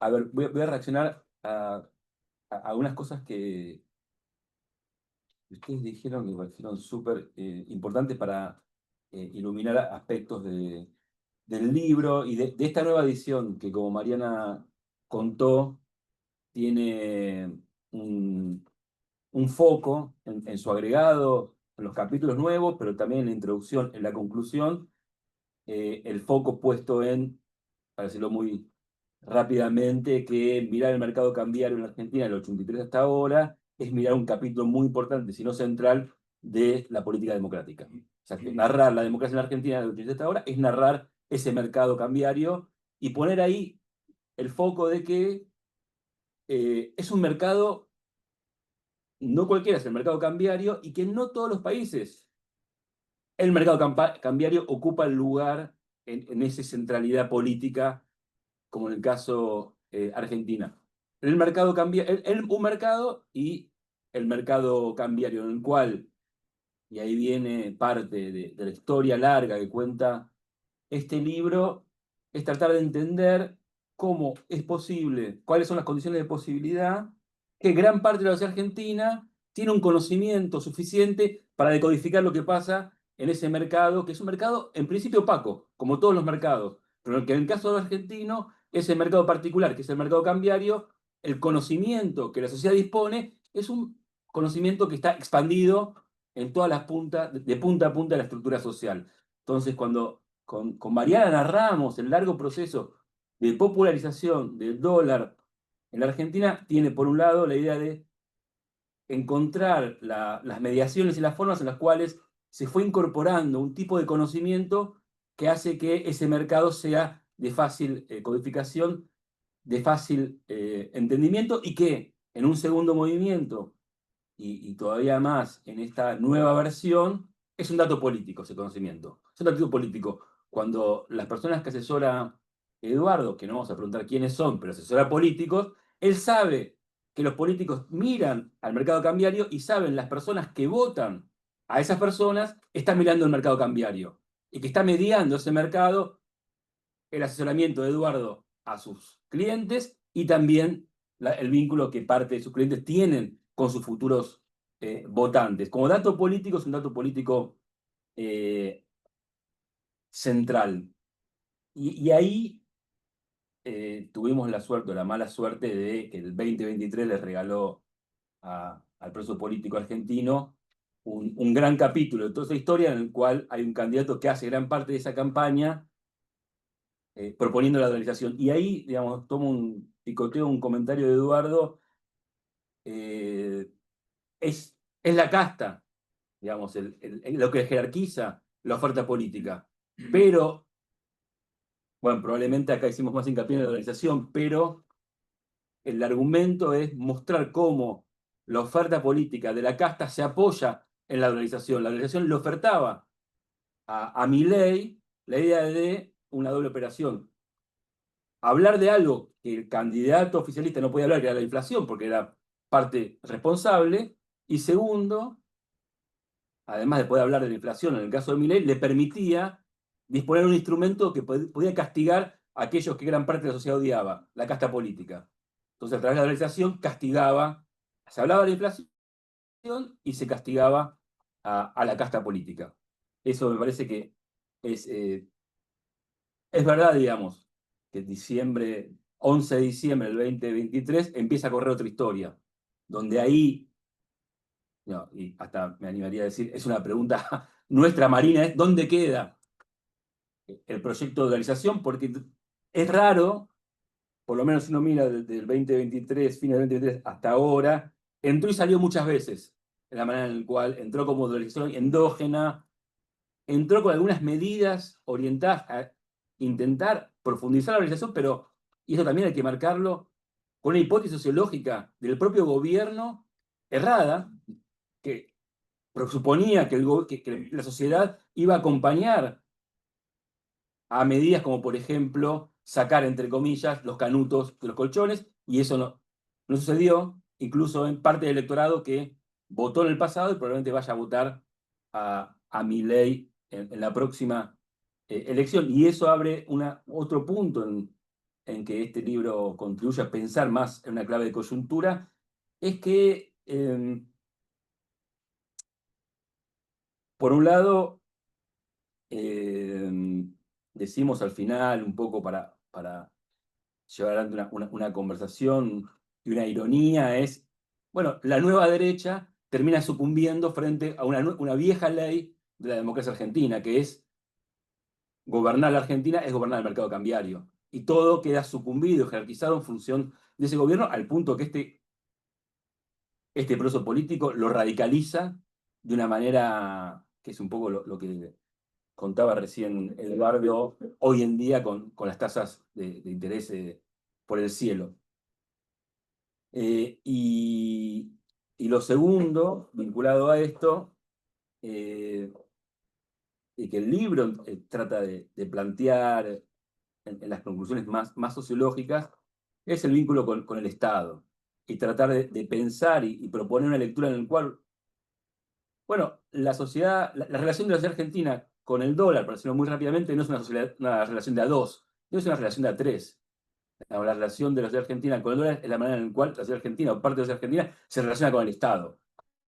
A ver, voy a reaccionar a algunas cosas que ustedes dijeron que me parecieron súper importantes para iluminar aspectos del libro y de esta nueva edición que, como Mariana contó, tiene un foco en su agregado, en los capítulos nuevos, pero también en la introducción, en la conclusión, el foco puesto en, para decirlo muy rápidamente, que mirar el mercado cambiario en Argentina del 83 hasta ahora es mirar un capítulo muy importante, si no central, de la política democrática. O sea, que narrar la democracia en la Argentina del 83 hasta ahora es narrar ese mercado cambiario y poner ahí el foco de que es un mercado, no cualquiera es el mercado cambiario, y que no todos los países el mercado cambiario ocupa el lugar en esa centralidad política, como en el caso Argentina. El mercado un mercado y el mercado cambiario, en el cual, y ahí viene parte de la historia larga que cuenta este libro, es tratar de entender cómo es posible, cuáles son las condiciones de posibilidad, que gran parte de la sociedad argentina tiene un conocimiento suficiente para decodificar lo que pasa en ese mercado, que es un mercado en principio opaco, como todos los mercados, pero que en el caso del argentino, ese mercado particular, que es el mercado cambiario, el conocimiento que la sociedad dispone es un conocimiento que está expandido en todas las puntas, de punta a punta de la estructura social. Entonces, cuando con Mariana narramos el largo proceso de popularización del dólar en la Argentina, tiene por un lado la idea de encontrar las mediaciones y las formas en las cuales se fue incorporando un tipo de conocimiento que hace que ese mercado sea de fácil codificación, de fácil entendimiento, y que en un segundo movimiento, y todavía más en esta nueva versión, es un dato político ese conocimiento. Es un dato político. Cuando las personas que asesora Eduardo, que no vamos a preguntar quiénes son, pero asesora políticos, él sabe que los políticos miran al mercado cambiario y saben las personas que votan a esas personas están mirando el mercado cambiario y que está mediando ese mercado el asesoramiento de Eduardo a sus clientes y también el vínculo que parte de sus clientes tienen con sus futuros votantes. Como dato político, es un dato político central. Y ahí tuvimos la suerte o la mala suerte de que el 2023 le regaló al preso político argentino un gran capítulo de toda esa historia, en el cual hay un candidato que hace gran parte de esa campaña proponiendo la dolarización. Y ahí, digamos, picoteo un comentario de Eduardo, es la casta, digamos, lo que jerarquiza la oferta política. Pero, bueno, probablemente acá hicimos más hincapié en la dolarización, pero el argumento es mostrar cómo la oferta política de la casta se apoya en la dolarización. La dolarización le ofertaba a Milei la idea de una doble operación. Hablar de algo que el candidato oficialista no podía hablar, que era la inflación, porque era parte responsable, y segundo, además de poder hablar de la inflación en el caso de Milei, le permitía disponer de un instrumento que podía castigar a aquellos que gran parte de la sociedad odiaba, la casta política. Entonces, a través de la dolarización castigaba, se hablaba de la inflación y se castigaba a la casta política. Eso me parece que es verdad, digamos, que 11 de diciembre del 2023 empieza a correr otra historia, donde ahí, no, y hasta me animaría a decir, es una pregunta nuestra, Marina, es ¿dónde queda el proyecto de dolarización? Porque es raro, por lo menos si uno mira desde el 2023, fines del 2023 hasta ahora, entró y salió muchas veces, en la manera en la cual entró como dolarización endógena, entró con algunas medidas orientadas a intentar profundizar la dolarización, pero, y eso también hay que marcarlo, con una hipótesis sociológica del propio gobierno errada, que suponía que la sociedad iba a acompañar a medidas como, por ejemplo, sacar, entre comillas, los canutos de los colchones, y eso no sucedió, incluso en parte del electorado que votó en el pasado y probablemente vaya a votar a Milei en la próxima elección. Y eso abre otro punto en que este libro contribuye a pensar más en una clave de coyuntura, es que, por un lado, decimos al final, un poco para llevar adelante una conversación y una ironía, es, bueno, la nueva derecha termina sucumbiendo frente a una vieja ley de la democracia argentina, que es gobernar la Argentina es gobernar el mercado cambiario. Y todo queda sucumbido, jerarquizado en función de ese gobierno, al punto que este proceso político lo radicaliza de una manera que es un poco lo que contaba recién Eduardo, hoy en día con las tasas de interés por el cielo. Y lo segundo, vinculado a esto, y que el libro trata de plantear en las conclusiones más sociológicas, es el vínculo con el Estado. Y tratar de pensar y proponer una lectura en la cual, bueno, la sociedad, la relación de la sociedad argentina con el dólar, por decirlo muy rápidamente, no es una relación de a dos, no es una relación de a tres. La relación de la sociedad argentina con el dólar es la manera en la cual la sociedad argentina o parte de la sociedad argentina se relaciona con el Estado.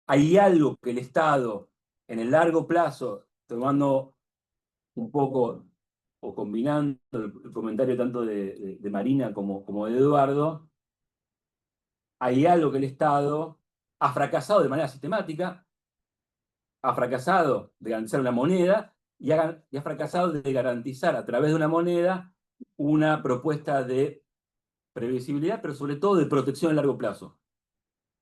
Hay algo que el Estado, en el largo plazo, tomando un poco o combinando el comentario tanto de Marina como de Eduardo, hay algo que el Estado ha fracasado de manera sistemática, ha fracasado de garantizar una moneda y ha fracasado de garantizar a través de una moneda una propuesta de previsibilidad, pero sobre todo de protección a largo plazo.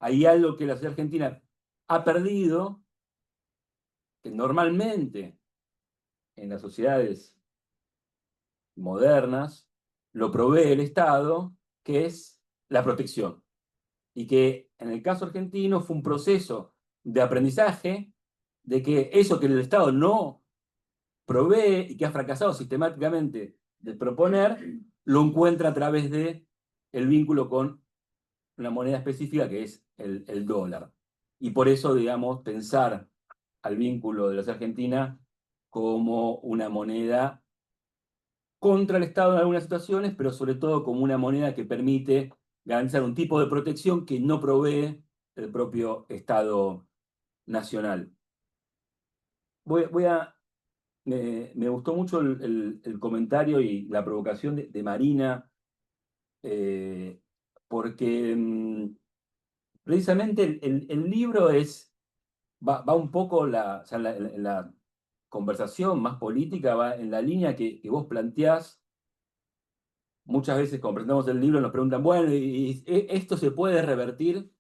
Hay algo que la sociedad argentina ha perdido, que normalmente en las sociedades modernas lo provee el Estado, que es la protección. Y que en el caso argentino fue un proceso de aprendizaje de que eso que el Estado no provee y que ha fracasado sistemáticamente de proponer, lo encuentra a través de el vínculo con una moneda específica que es el dólar. Y por eso, digamos, pensar al vínculo de la Argentina como una moneda contra el Estado en algunas situaciones, pero sobre todo como una moneda que permite garantizar un tipo de protección que no provee el propio Estado nacional. Me gustó mucho el comentario y la provocación de Marina, porque precisamente el libro va un poco, o sea, la conversación más política va en la línea que vos planteás. Muchas veces cuando presentamos el libro nos preguntan, bueno, ¿y esto se puede revertir?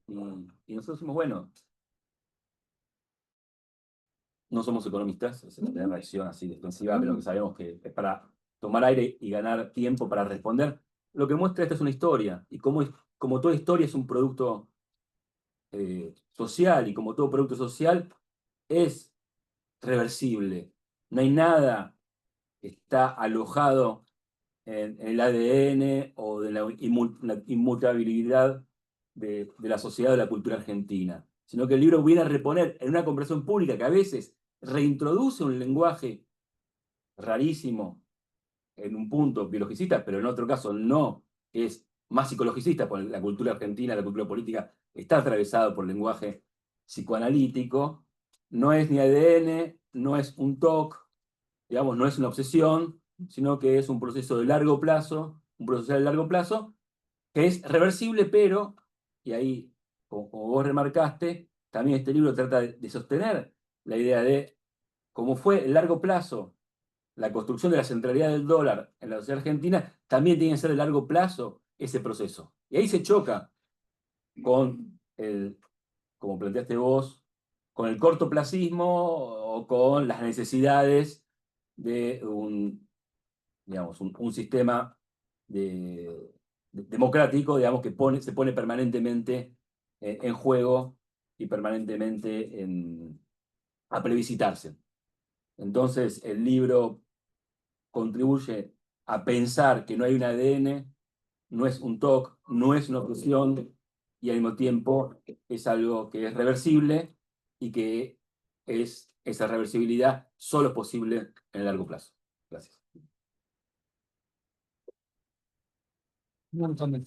Y nosotros decimos, bueno, no somos economistas, es una reacción así defensiva, pero que sabemos que es para tomar aire y ganar tiempo para responder. Lo que muestra esta es una historia, y como toda historia es un producto social, y como todo producto social es reversible. No hay nada que está alojado en el ADN o de la inmutabilidad de la sociedad o de la cultura argentina, sino que el libro viene a reponer en una conversación pública que a veces reintroduce un lenguaje rarísimo en un punto biologicista, pero en otro caso no, que es más psicologicista, porque la cultura argentina, la cultura política está atravesada por lenguaje psicoanalítico, no es ni ADN, no es un TOC, digamos, no es una obsesión, sino que es un proceso de largo plazo, un proceso de largo plazo, que es reversible, pero, y ahí, como vos remarcaste, también este libro trata de sostener la idea de cómo fue el largo plazo la construcción de la centralidad del dólar en la sociedad argentina, también tiene que ser de largo plazo ese proceso. Y ahí se choca con como planteaste vos, con el cortoplacismo o con las necesidades de digamos, un sistema democrático, digamos, que se pone permanentemente en juego y permanentemente a plebiscitarse. Entonces, el libro contribuye a pensar que no hay un ADN, no es un TOC, no es una obsesión, y al mismo tiempo es algo que es reversible y que esa reversibilidad solo es posible en el largo plazo. Gracias. Un montón de...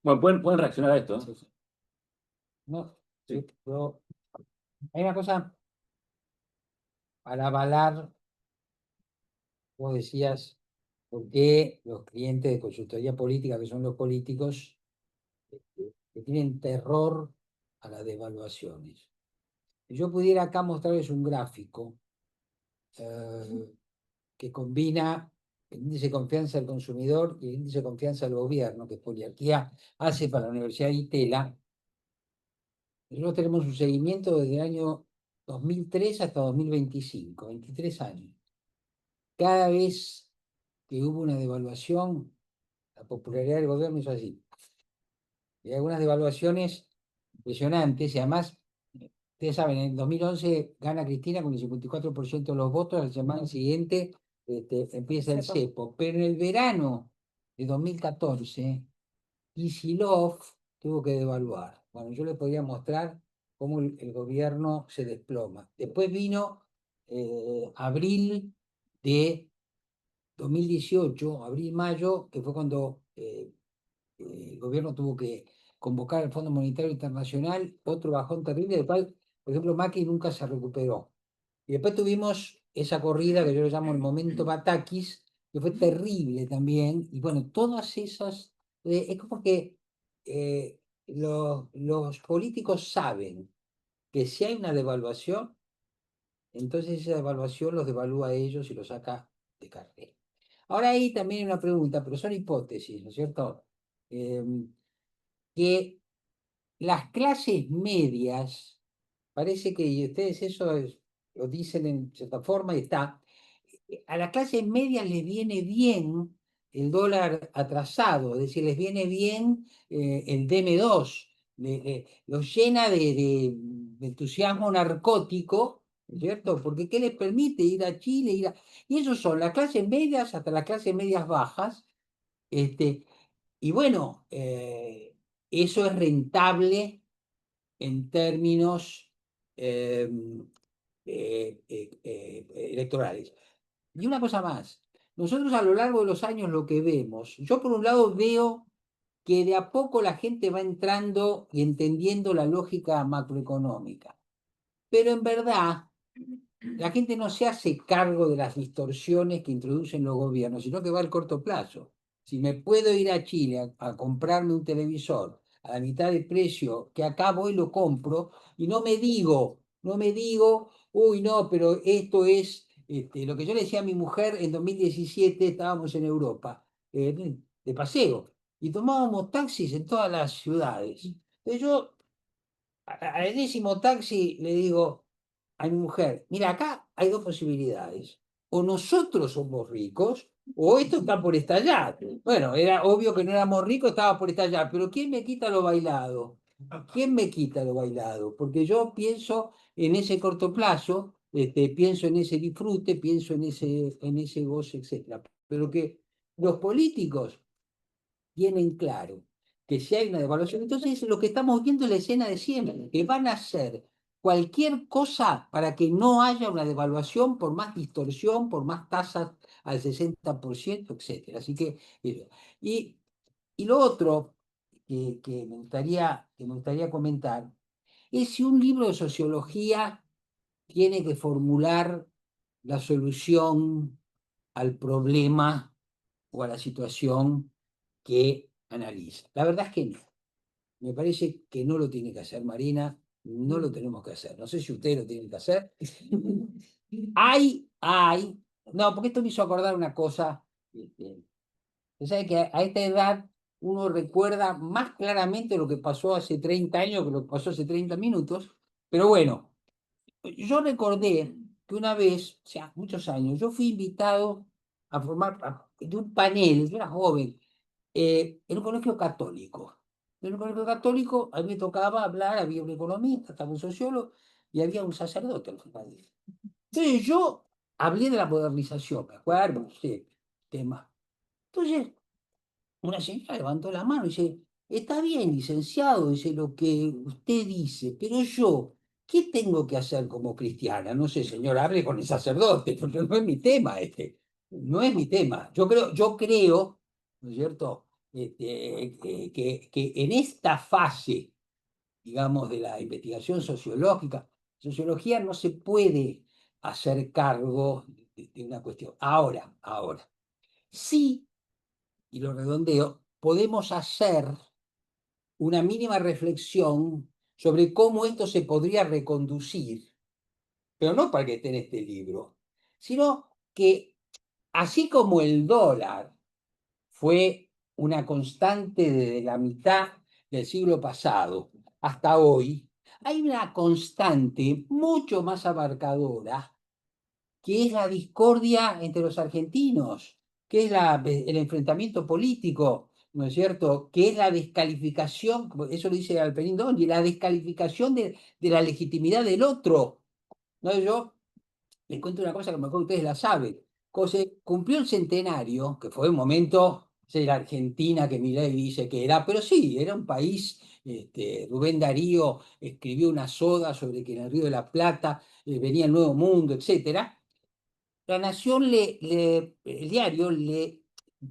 Bueno, pueden reaccionar a esto. Sí, sí. No, sí, pero hay una cosa para avalar, vos decías, por qué los clientes de consultoría política, que son los políticos, que tienen terror a las devaluaciones. Si yo pudiera acá mostrarles un gráfico que combina el índice de confianza del consumidor y el índice de confianza del gobierno, que Poliarquía hace para la Universidad de Itela. Nosotros tenemos un seguimiento desde el año 2003 hasta 2025, 23 años. Cada vez que hubo una devaluación, la popularidad del gobierno hizo así. Y hay algunas devaluaciones impresionantes, y además, ustedes saben, en 2011 gana Cristina con el 54% de los votos, la semana siguiente empieza el cepo, pero en el verano de 2014, Kicillof tuvo que devaluar. Bueno, yo les podría mostrar cómo el gobierno se desploma. Después vino abril de 2018, abril-mayo, que fue cuando el gobierno tuvo que convocar al Fondo Monetario Internacional, otro bajón terrible, del cual, por ejemplo, Macri nunca se recuperó. Y después tuvimos esa corrida que yo le llamo el momento Batakis, que fue terrible también. Y bueno, todas esas, es como que los políticos saben que si hay una devaluación, entonces esa devaluación los devalúa a ellos y los saca de carrera. Ahora ahí también hay una pregunta, pero son hipótesis, ¿no es cierto? Que las clases medias, parece que, y ustedes eso lo dicen en cierta forma y está, a las clases medias les viene bien el dólar atrasado, es decir, les viene bien el DM2, los llena de entusiasmo narcótico, ¿no es cierto? Porque ¿qué les permite ir a Chile? Y esos son las clases medias hasta las clases medias bajas, y bueno, eso es rentable en términos eh, electorales. Y una cosa más, nosotros a lo largo de los años lo que vemos, yo por un lado veo que de a poco la gente va entrando y entendiendo la lógica macroeconómica, pero en verdad la gente no se hace cargo de las distorsiones que introducen los gobiernos, sino que va al corto plazo. Si me puedo ir a Chile a comprarme un televisor a la mitad de precio que acá voy lo compro y no me digo, uy, no, pero esto es lo que yo le decía a mi mujer en 2017, estábamos en Europa, de paseo, y tomábamos taxis en todas las ciudades. Entonces yo al enésimo taxi le digo a mi mujer, mira, acá hay dos posibilidades. O nosotros somos ricos, o esto está por estallar. Bueno, era obvio que no éramos ricos, estaba por estallar, pero ¿quién me quita lo bailado? ¿Quién me quita lo bailado? Porque yo pienso en ese corto plazo, pienso en ese disfrute, pienso en ese goce, etc. Pero que los políticos tienen claro que si hay una devaluación, entonces lo que estamos viendo es la escena de siempre, que van a hacer cualquier cosa para que no haya una devaluación por más distorsión, por más tasas al 60%, etcétera. Así que, y, y lo otro que me gustaría comentar es si un libro de sociología tiene que formular la solución al problema o a la situación que analiza. La verdad es que no. Me parece que no lo tiene que hacer Marina, no lo tenemos que hacer. No sé si ustedes lo tienen que hacer. No, porque esto me hizo acordar una cosa. Usted sabe que a esta edad uno recuerda más claramente lo que pasó hace 30 años que lo que pasó hace 30 minutos, pero bueno, yo recordé que una vez, o sea, muchos años, yo fui invitado a formar de un panel, yo era joven, en un colegio católico. En un colegio católico, a mí me tocaba hablar, había un economista, estaba un sociólogo y había un sacerdote al final. Entonces yo hablé de la modernización, me acuerdo, sí, tema. Entonces, una señora levantó la mano y dice, está bien, licenciado, dice lo que usted dice, pero yo, ¿qué tengo que hacer como cristiana? No sé, señor, hable con el sacerdote, porque no es mi tema este, no es mi tema. Yo creo, ¿no es cierto?, que en esta fase, digamos, de la investigación sociológica, sociología no se puede hacer cargo de una cuestión. Ahora, sí, y lo redondeo, podemos hacer una mínima reflexión sobre cómo esto se podría reconducir, pero no para que esté en este libro, sino que así como el dólar fue una constante desde la mitad del siglo pasado hasta hoy, hay una constante mucho más abarcadora, que es la discordia entre los argentinos, que es el enfrentamiento político, ¿no es cierto? Que es la descalificación, eso lo dice Alperín Dongi, la descalificación de la legitimidad del otro. ¿No? Yo les cuento una cosa que a lo mejor ustedes la saben. Cuando se cumplió el centenario, que fue un momento, de la Argentina que Milei dice que era, pero sí, era un país, Rubén Darío escribió una soda sobre que en el Río de la Plata venía el Nuevo Mundo, etcétera. La Nación el diario le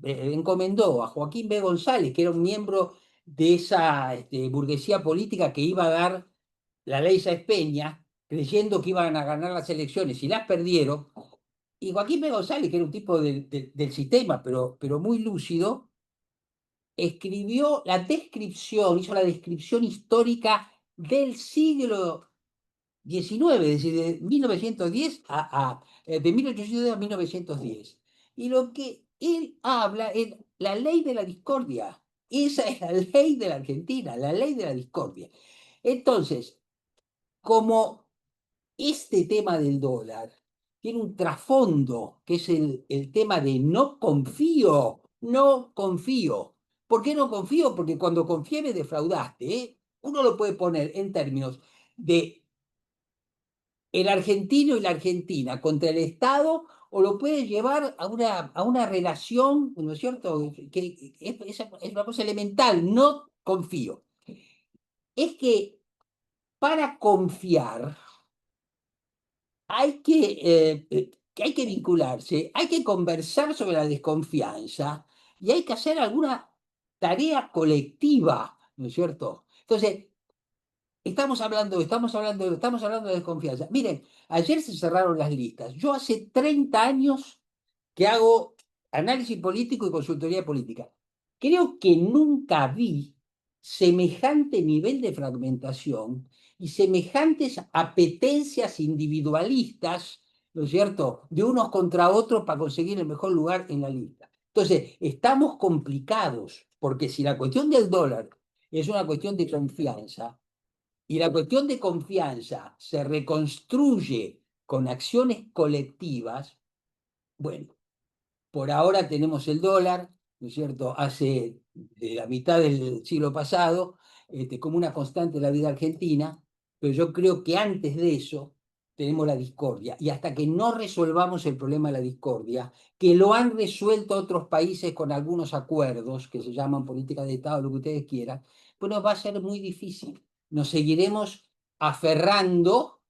encomendó a Joaquín B. González, que era un miembro de esa burguesía política que iba a dar la ley Sáenz Peña, creyendo que iban a ganar las elecciones y las perdieron. Y Joaquín B. González, que era un tipo del sistema, pero muy lúcido, escribió la descripción, hizo la descripción histórica del siglo 19, es decir, de 1910 de 1810 a 1910. Y lo que él habla es la ley de la discordia. Esa es la ley de la Argentina, la ley de la discordia. Entonces, como este tema del dólar tiene un trasfondo, que es el tema de no confío, no confío. ¿Por qué no confío? Porque cuando confié me defraudaste, ¿eh? Uno lo puede poner en términos de el argentino y la Argentina contra el Estado, o lo puede llevar a una relación, ¿no es cierto? Que es una cosa elemental, no confío. Es para confiar que hay que vincularse, hay que conversar sobre la desconfianza y hay que hacer alguna tarea colectiva, ¿no es cierto? Entonces, estamos hablando de desconfianza. Miren, ayer se cerraron las listas. Yo hace 30 años que hago análisis político y consultoría política. Creo que nunca vi semejante nivel de fragmentación y semejantes apetencias individualistas, ¿no es cierto?, de unos contra otros para conseguir el mejor lugar en la lista. Entonces, estamos complicados, porque si la cuestión del dólar es una cuestión de confianza, y la cuestión de confianza se reconstruye con acciones colectivas, bueno, por ahora tenemos el dólar, ¿no es cierto?, hace de la mitad del siglo pasado, como una constante de la vida argentina, pero yo creo que antes de eso tenemos la discordia. Y hasta que no resolvamos el problema de la discordia, que lo han resuelto otros países con algunos acuerdos, que se llaman política de Estado, lo que ustedes quieran, bueno, va a ser muy difícil. Nos seguiremos aferrando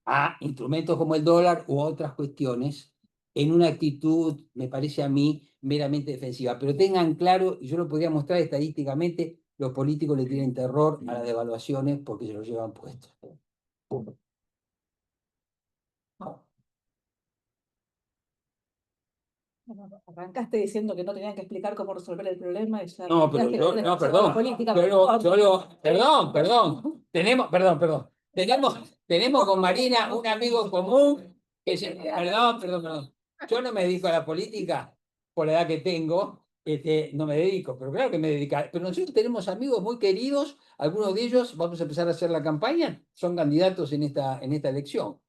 a instrumentos como el dólar u otras cuestiones en una actitud, me parece a mí, meramente defensiva. Pero tengan claro, y yo lo podría mostrar estadísticamente, los políticos le tienen terror a las devaluaciones porque se los llevan puestos. Bueno, arrancaste diciendo que no tenían que explicar cómo resolver el problema y ya No, pero planteaste yo, la no, responsabilidad perdón, política. tenemos con Marina un amigo común perdón, yo no me dedico a la política por la edad que tengo, no me dedico, pero claro que me dedico, pero nosotros tenemos amigos muy queridos, algunos de ellos vamos a empezar a hacer la campaña, son candidatos en esta elección.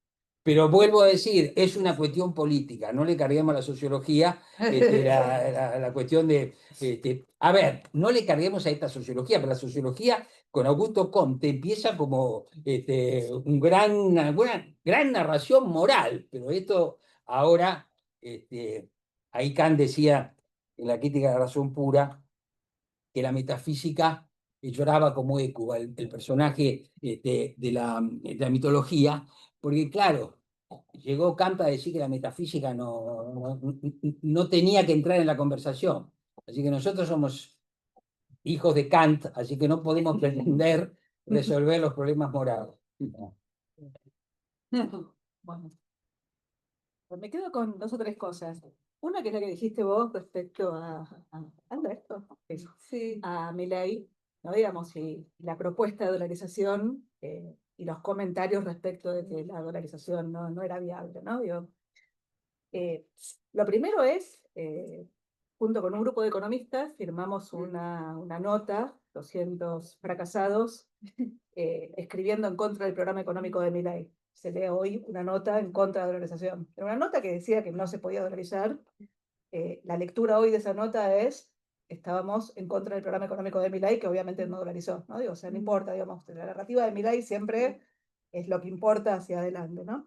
Pero vuelvo a decir, es una cuestión política, no le carguemos a la sociología la cuestión de... a ver, no le carguemos a esta sociología, pero la sociología con Augusto Comte empieza como una gran narración moral, pero esto ahora, ahí Kant decía en la crítica de la razón pura, que la metafísica lloraba como Hécuba, el personaje de la mitología, porque claro, llegó Kant a decir que la metafísica no tenía que entrar en la conversación. Así que nosotros somos hijos de Kant, así que no podemos pretender resolver los problemas morales. Bueno, pues me quedo con dos o tres cosas. Una que es la que dijiste vos respecto a Alberto, sí, a Milei, ¿no? Digamos, y la propuesta de dolarización y los comentarios respecto de que la dolarización no era viable, ¿no? Digo, Lo primero es, junto con un grupo de economistas, firmamos una nota, 200 fracasados, escribiendo en contra del programa económico de Milei. Se lee hoy una nota en contra de la dolarización. Era una nota que decía que no se podía dolarizar. La lectura hoy de esa nota es, estábamos en contra del programa económico de Milei, que obviamente no dolarizó, ¿no? Digo, o sea, no importa, digamos, la narrativa de Milei siempre es lo que importa hacia adelante, ¿no?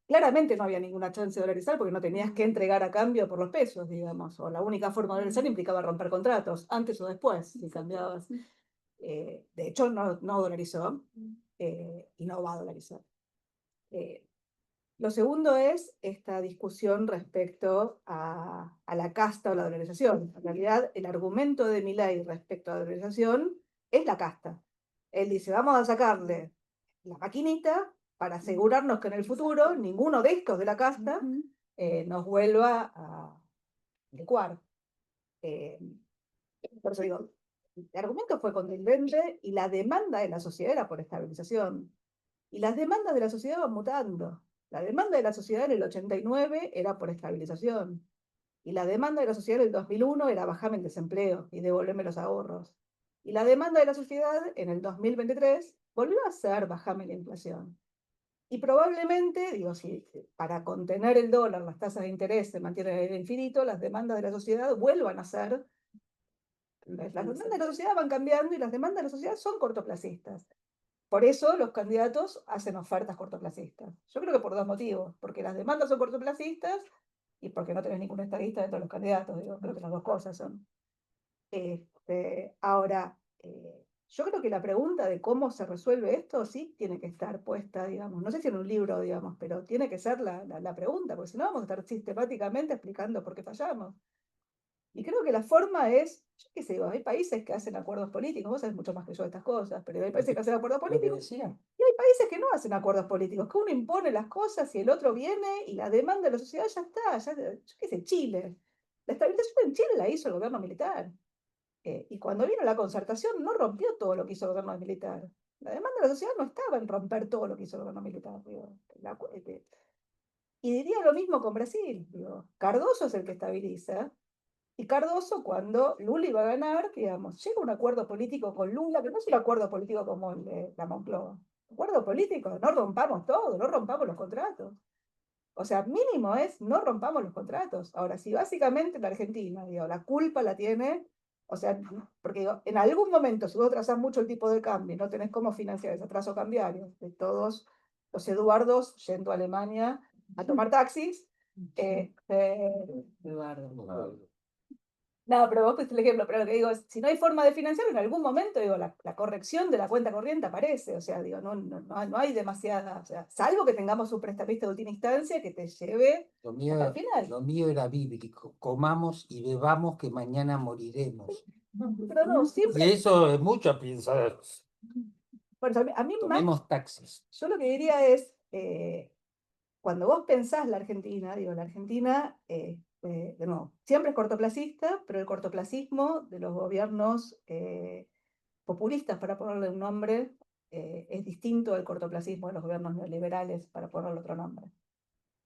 Claramente no había ninguna chance de dolarizar porque no tenías que entregar a cambio por los pesos, digamos, o la única forma de dolarizar implicaba romper contratos, antes o después, si cambiabas. De hecho, no dolarizó y no va a dolarizar. Lo segundo es esta discusión respecto a la casta o la dolarización. En realidad, el argumento de Milei respecto a la dolarización es la casta. Él dice, vamos a sacarle la maquinita para asegurarnos que en el futuro ninguno de estos de la casta nos vuelva a licuar. Por eso digo, el argumento fue contundente y la demanda de la sociedad era por estabilización. Y las demandas de la sociedad van mutando. La demanda de la sociedad en el 89 era por estabilización. Y la demanda de la sociedad en el 2001 era bajarme el desempleo y devolverme los ahorros. Y la demanda de la sociedad en el 2023 volvió a ser bajarme la inflación. Y probablemente, digo, si para contener el dólar las tasas de interés se mantienen en el infinito, las demandas de la sociedad vuelvan a ser. Las demandas de la sociedad van cambiando y las demandas de la sociedad son cortoplacistas. Por eso los candidatos hacen ofertas cortoplacistas. Yo creo que por dos motivos, porque las demandas son cortoplacistas y porque no tenés ningún estadista dentro de los candidatos. Digo, creo que las dos cosas son. Ahora, yo creo que la pregunta de cómo se resuelve esto sí tiene que estar puesta, digamos, no sé si en un libro, digamos, pero tiene que ser la pregunta, porque si no vamos a estar sistemáticamente explicando por qué fallamos. Y creo que la forma es, yo qué sé, hay países que hacen acuerdos políticos, vos sabés mucho más que yo de estas cosas, pero hay países que hacen acuerdos Lo que políticos decía. y hay países que no hacen acuerdos políticos, que uno impone las cosas y el otro viene y la demanda de la sociedad ya está, yo qué sé, Chile. La estabilización en Chile la hizo el gobierno militar. Y cuando vino la concertación no rompió todo lo que hizo el gobierno militar. La demanda de la sociedad no estaba en romper todo lo que hizo el gobierno militar. Digo, y diría lo mismo con Brasil. Digo, Cardoso es el que estabiliza. Y Cardoso, cuando Lula iba a ganar, digamos, llega a un acuerdo político con Lula, que no es un acuerdo político como el de la Moncloa. Acuerdo político, no rompamos todo, no rompamos los contratos. O sea, mínimo es no rompamos los contratos. Ahora, si básicamente la Argentina, digo, la culpa la tiene, o sea, porque digo, en algún momento, si vos trazás mucho el tipo de cambio y no tenés cómo financiar ese atraso cambiario de todos los Eduardos yendo a Alemania a tomar taxis, Eduardo. no, pero vos pusiste el ejemplo, pero lo que digo es, si no hay forma de financiar, en algún momento, digo, la corrección de la cuenta corriente aparece, o sea, digo, no hay demasiada, o sea, salvo que tengamos un prestamista de última instancia que te lleve Lo hasta el final. mío era bíblico. Comamos y bebamos que mañana moriremos. Pero no, Y siempre, eso es mucho a pensar. bueno, a mí más, Tomemos taxis. yo lo que diría es, cuando vos pensás la Argentina, digo, la Argentina, de nuevo, siempre es cortoplacista, pero el cortoplacismo de los gobiernos populistas, para ponerle un nombre, es distinto al cortoplacismo de los gobiernos neoliberales, para ponerle otro nombre.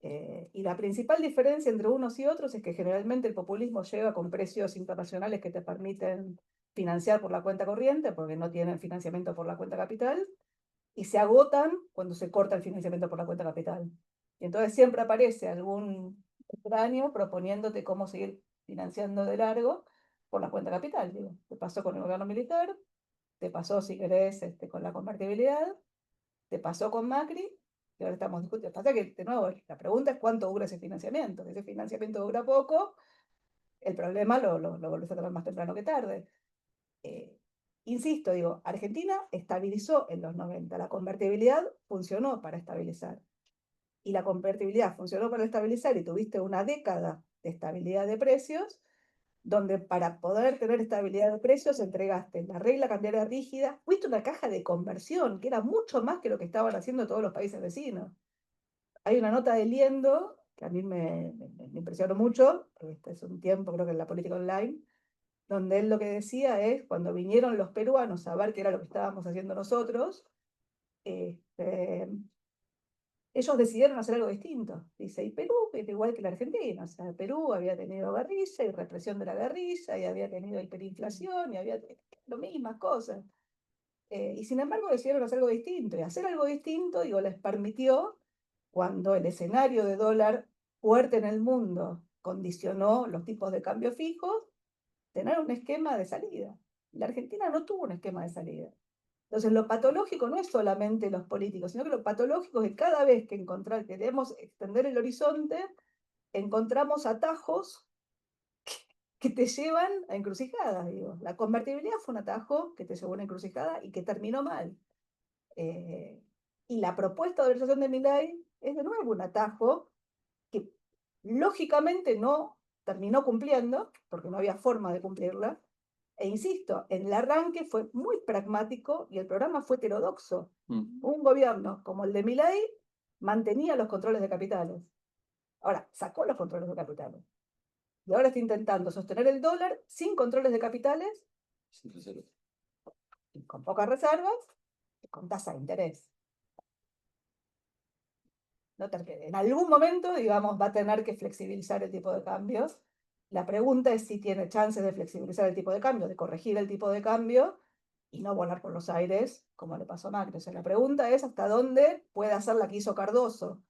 Y la principal diferencia entre unos y otros es que generalmente el populismo llega con precios internacionales que te permiten financiar por la cuenta corriente, porque no tienen financiamiento por la cuenta capital, y se agotan cuando se corta el financiamiento por la cuenta capital. Y entonces siempre aparece algún extraño proponiéndote cómo seguir financiando de largo por la cuenta capital. Digo, te pasó con el gobierno militar, te pasó, si querés, con la convertibilidad, te pasó con Macri, y ahora estamos discutiendo. Pasa que, de nuevo, la pregunta es cuánto dura ese financiamiento. Si ese financiamiento dura poco, el problema lo volvés a tener más temprano que tarde. Insisto, digo, Argentina estabilizó en los 90, la convertibilidad funcionó para estabilizar. Y la convertibilidad funcionó para estabilizar y tuviste una década de estabilidad de precios, donde para poder tener estabilidad de precios entregaste la regla cambiaria rígida, fuiste una caja de conversión, que era mucho más que lo que estaban haciendo todos los países vecinos. Hay una nota de Liendo, que a mí me impresionó mucho, este es un tiempo, creo que en la política online, donde él lo que decía es, cuando vinieron los peruanos a ver qué era lo que estábamos haciendo nosotros, ellos decidieron hacer algo distinto. Dice, y Perú era igual que la Argentina. O sea, Perú había tenido guerrilla y represión de la guerrilla, y había tenido hiperinflación, y había lo mismas cosas. Y sin embargo decidieron hacer algo distinto. Y hacer algo distinto, digo, les permitió, cuando el escenario de dólar fuerte en el mundo condicionó los tipos de cambio fijos, tener un esquema de salida. La Argentina no tuvo un esquema de salida. Entonces, lo patológico no es solamente los políticos, sino que lo patológico es que cada vez que queremos extender el horizonte, encontramos atajos que te llevan a encrucijadas. Digo. La convertibilidad fue un atajo que te llevó a una encrucijada y que terminó mal. Y la propuesta de valorización de Milei es de nuevo un atajo que lógicamente no terminó cumpliendo, porque no había forma de cumplirla. E insisto, en el arranque fue muy pragmático y el programa fue heterodoxo. Un gobierno como el de Milei mantenía los controles de capitales. Ahora, sacó los controles de capitales. Y ahora está intentando sostener el dólar sin controles de capitales, con pocas reservas, y con tasa de interés. No en algún momento, digamos, va a tener que flexibilizar el tipo de cambios. La pregunta es si tiene chances de flexibilizar el tipo de cambio, de corregir el tipo de cambio y no volar por los aires, como le pasó a Macri. O sea, la pregunta es hasta dónde puede hacer la que hizo Cardoso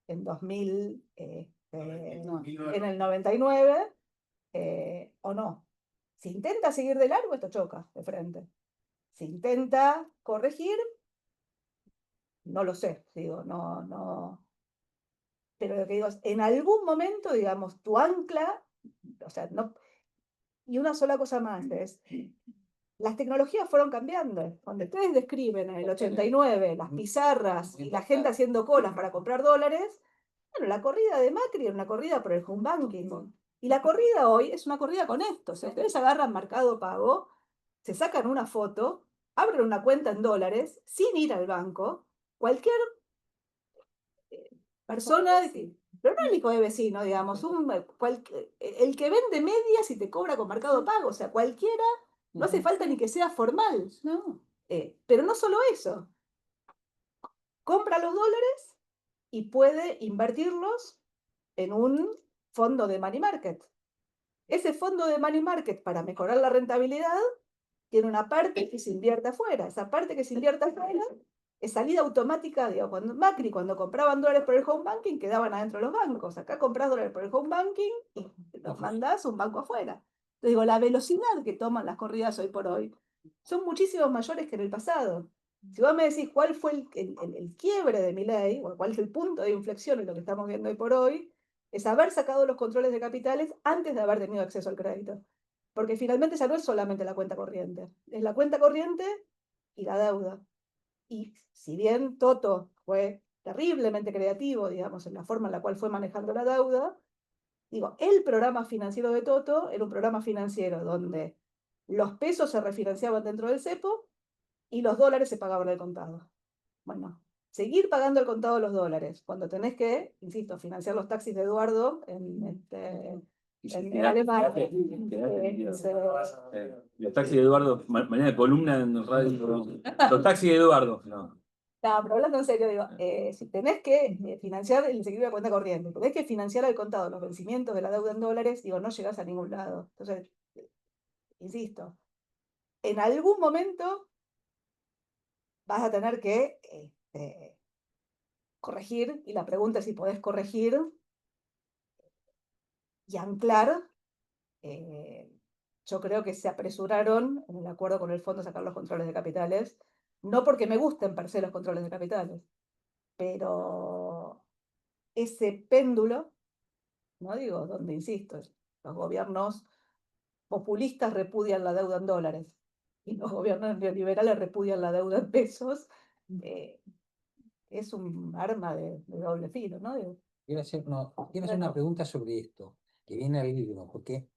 en 2000, en el 99, o no. Si intenta seguir de largo, esto choca de frente. Si intenta corregir, no lo sé, digo, no. Pero lo que digo es, en algún momento, digamos, tu ancla, o sea, no. Y una sola cosa más es, las tecnologías fueron cambiando. Cuando ustedes describen en el 89 las pizarras y la gente haciendo colas para comprar dólares, bueno, la corrida de Macri era una corrida por el home banking. Y la corrida hoy es una corrida con esto. O sea, ustedes agarran Mercado Pago, se sacan una foto, abren una cuenta en dólares sin ir al banco. Cualquier persona, pero no el hijo de vecino, digamos, el que vende medias y te cobra con Mercado Pago, o sea, cualquiera, no hace falta ni que sea formal. No. Pero no solo eso, compra los dólares y puede invertirlos en un fondo de money market. Ese fondo de money market, para mejorar la rentabilidad, tiene una parte que se invierte afuera. Esa parte que se invierte afuera es salida automática. Digo, Macri, cuando compraban dólares por el home banking, quedaban adentro de los bancos. Acá compras dólares por el home banking y los mandás a un banco afuera. Entonces digo, la velocidad que toman las corridas hoy por hoy son muchísimo mayores que en el pasado. Si vos me decís cuál fue el quiebre de Milei, o cuál es el punto de inflexión en lo que estamos viendo hoy por hoy, es haber sacado los controles de capitales antes de haber tenido acceso al crédito. Porque finalmente ya no es solamente la cuenta corriente, es la cuenta corriente y la deuda. Y si bien Toto fue terriblemente creativo, digamos, en la forma en la cual fue manejando la deuda, digo, el programa financiero de Toto era un programa financiero donde los pesos se refinanciaban dentro del cepo y los dólares se pagaban al contado. Bueno, seguir pagando al contado los dólares, cuando tenés que, insisto, financiar los taxis de Eduardo en Alemania. Los taxis de Eduardo, mañana columna en radio. Los taxis de Eduardo. No. No, pero hablando en serio, digo, si tenés que financiar el equilibrio de cuenta corriente, tenés que financiar al contado los vencimientos de la deuda en dólares, digo, no llegás a ningún lado. Entonces, insisto, en algún momento vas a tener que corregir, y la pregunta es si podés corregir y anclar. Yo creo que se apresuraron en el acuerdo con el fondo a sacar los controles de capitales, no porque me gusten per se los controles de capitales, pero ese péndulo, no digo, donde insisto, los gobiernos populistas repudian la deuda en dólares y los gobiernos neoliberales repudian la deuda en pesos, es un arma de doble filo, ¿no? Quiero hacer una pregunta sobre esto, que viene al libro, porque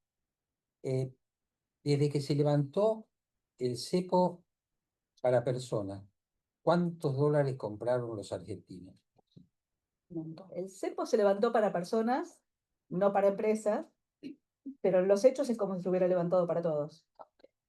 desde que se levantó el cepo para personas, ¿cuántos dólares compraron los argentinos? El cepo se levantó para personas, no para empresas, pero en los hechos es como si se hubiera levantado para todos.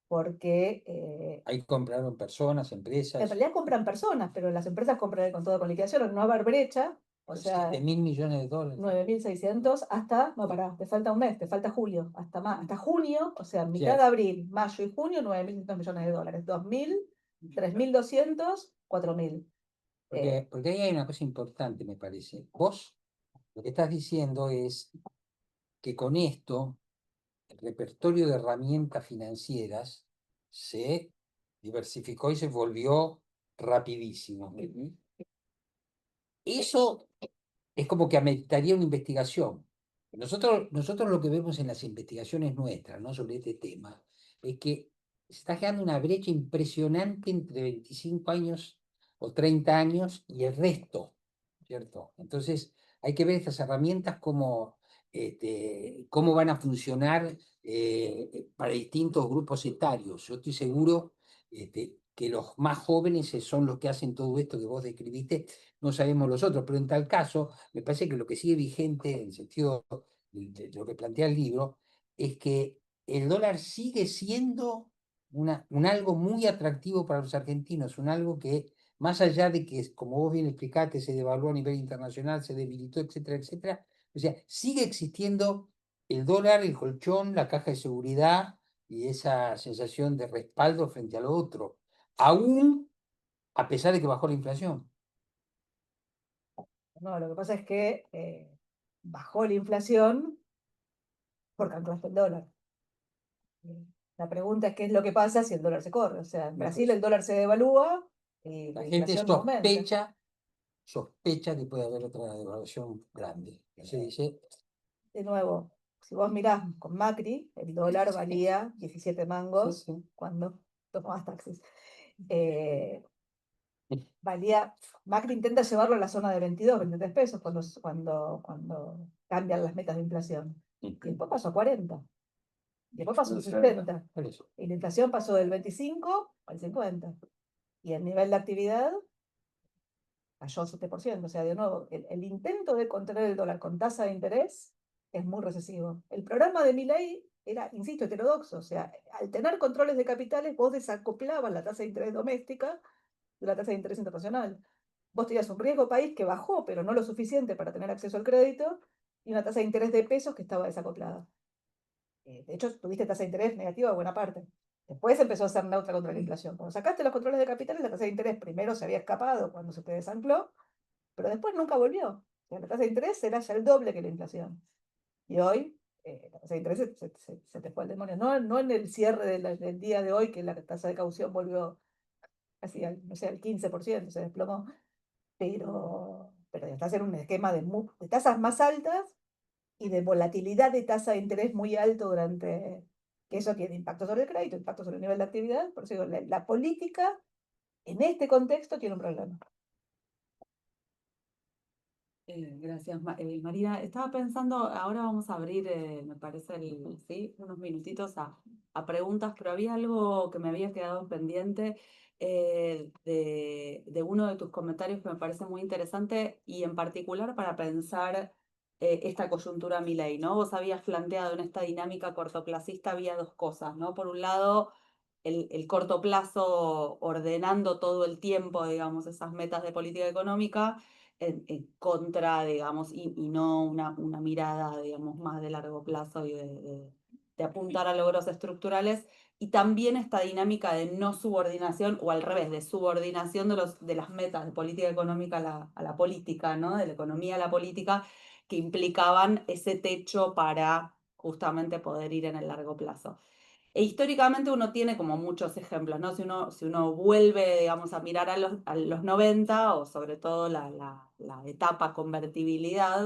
Porque Ahí compraron personas, empresas. en realidad compran personas, pero las empresas compran el contado con liquidación. Al no haber brecha, O sea, 7.000 millones de dólares. 9.600 hasta, no, pará, te falta un mes, te falta julio, hasta junio, o sea, mitad de Cierto. abril, mayo y junio, 9.600 millones de dólares. 2.000, 3.200, 4.000. Porque ahí hay una cosa importante, me parece. Vos lo que estás diciendo es que con esto el repertorio de herramientas financieras se diversificó y se volvió rapidísimo. Eso es como que ameritaría una investigación. Nosotros lo que vemos en las investigaciones nuestras, ¿no?, sobre este tema, es que se está creando una brecha impresionante entre 25 años o 30 años y el resto, ¿cierto? Entonces, hay que ver estas herramientas cómo van a funcionar para distintos grupos etarios. Yo estoy seguro que los más jóvenes son los que hacen todo esto que vos describiste, no sabemos los otros, pero en tal caso, me parece que lo que sigue vigente, en el sentido de lo que plantea el libro, es que el dólar sigue siendo un algo muy atractivo para los argentinos, un algo que, más allá de que, como vos bien explicaste, se devaluó a nivel internacional, se debilitó, etcétera, etcétera, o sea, sigue existiendo el dólar, el colchón, la caja de seguridad y esa sensación de respaldo frente a lo otro, aún a pesar de que bajó la inflación. No, lo que pasa es que bajó la inflación porque anclaste el dólar. La pregunta es qué es lo que pasa si el dólar se corre. O sea, en Brasil el dólar se devalúa y La la gente inflación no aumenta. sospecha que puede haber otra devaluación grande. Se dice, De nuevo, si vos mirás con Macri, el dólar valía 17 mangos sí. cuando tomabas taxis. Macri intenta llevarlo a la zona de 22, 23 pesos cuando cambian las metas de inflación. Y después pasó a 40. Y después pasó a 60. Por eso. Y la inflación pasó del 25 al 50. Y el nivel de actividad cayó 7%. O sea, de nuevo, el intento de contener el dólar con tasa de interés es muy recesivo. El programa de Milei era, insisto, heterodoxo. O sea, al tener controles de capitales, vos desacoplabas la tasa de interés doméstica de la tasa de interés internacional. Vos tenías un riesgo país que bajó, pero no lo suficiente para tener acceso al crédito, y una tasa de interés de pesos que estaba desacoplada. De hecho, tuviste tasa de interés negativa buena parte. Después empezó a ser neutra contra la inflación. Cuando sacaste los controles de capitales, la tasa de interés primero se había escapado cuando se te desancló, pero después nunca volvió. O sea, la tasa de interés era ya el doble que la inflación. Y hoy la tasa de interés se te fue al demonio. No en el cierre del día de hoy, que la tasa de caución volvió casi al, no sé, al 15%, se desplomó, pero estás en un esquema de tasas más altas y de volatilidad de tasa de interés muy alto que eso tiene impacto sobre el crédito, impacto sobre el nivel de actividad. Por eso digo, la política en este contexto tiene un problema. Gracias, Marina. Estaba pensando, ahora vamos a abrir, me parece, ¿sí?, unos minutitos a preguntas, pero había algo que me había quedado pendiente de uno de tus comentarios que me parece muy interesante y en particular para pensar esta coyuntura Milei, ¿no? Vos habías planteado en esta dinámica cortoplacista había dos cosas, ¿no? Por un lado, el corto plazo ordenando todo el tiempo, digamos, esas metas de política económica en contra, digamos, y no una mirada, digamos, más de largo plazo y de apuntar a logros estructurales, y también esta dinámica de no subordinación, o al revés, de subordinación de las metas de política económica a la política, ¿no? De la economía a la política, que implicaban ese techo para justamente poder ir en el largo plazo. E históricamente uno tiene como muchos ejemplos, ¿no? Si uno vuelve, digamos, a mirar a los 90, o sobre todo la etapa convertibilidad,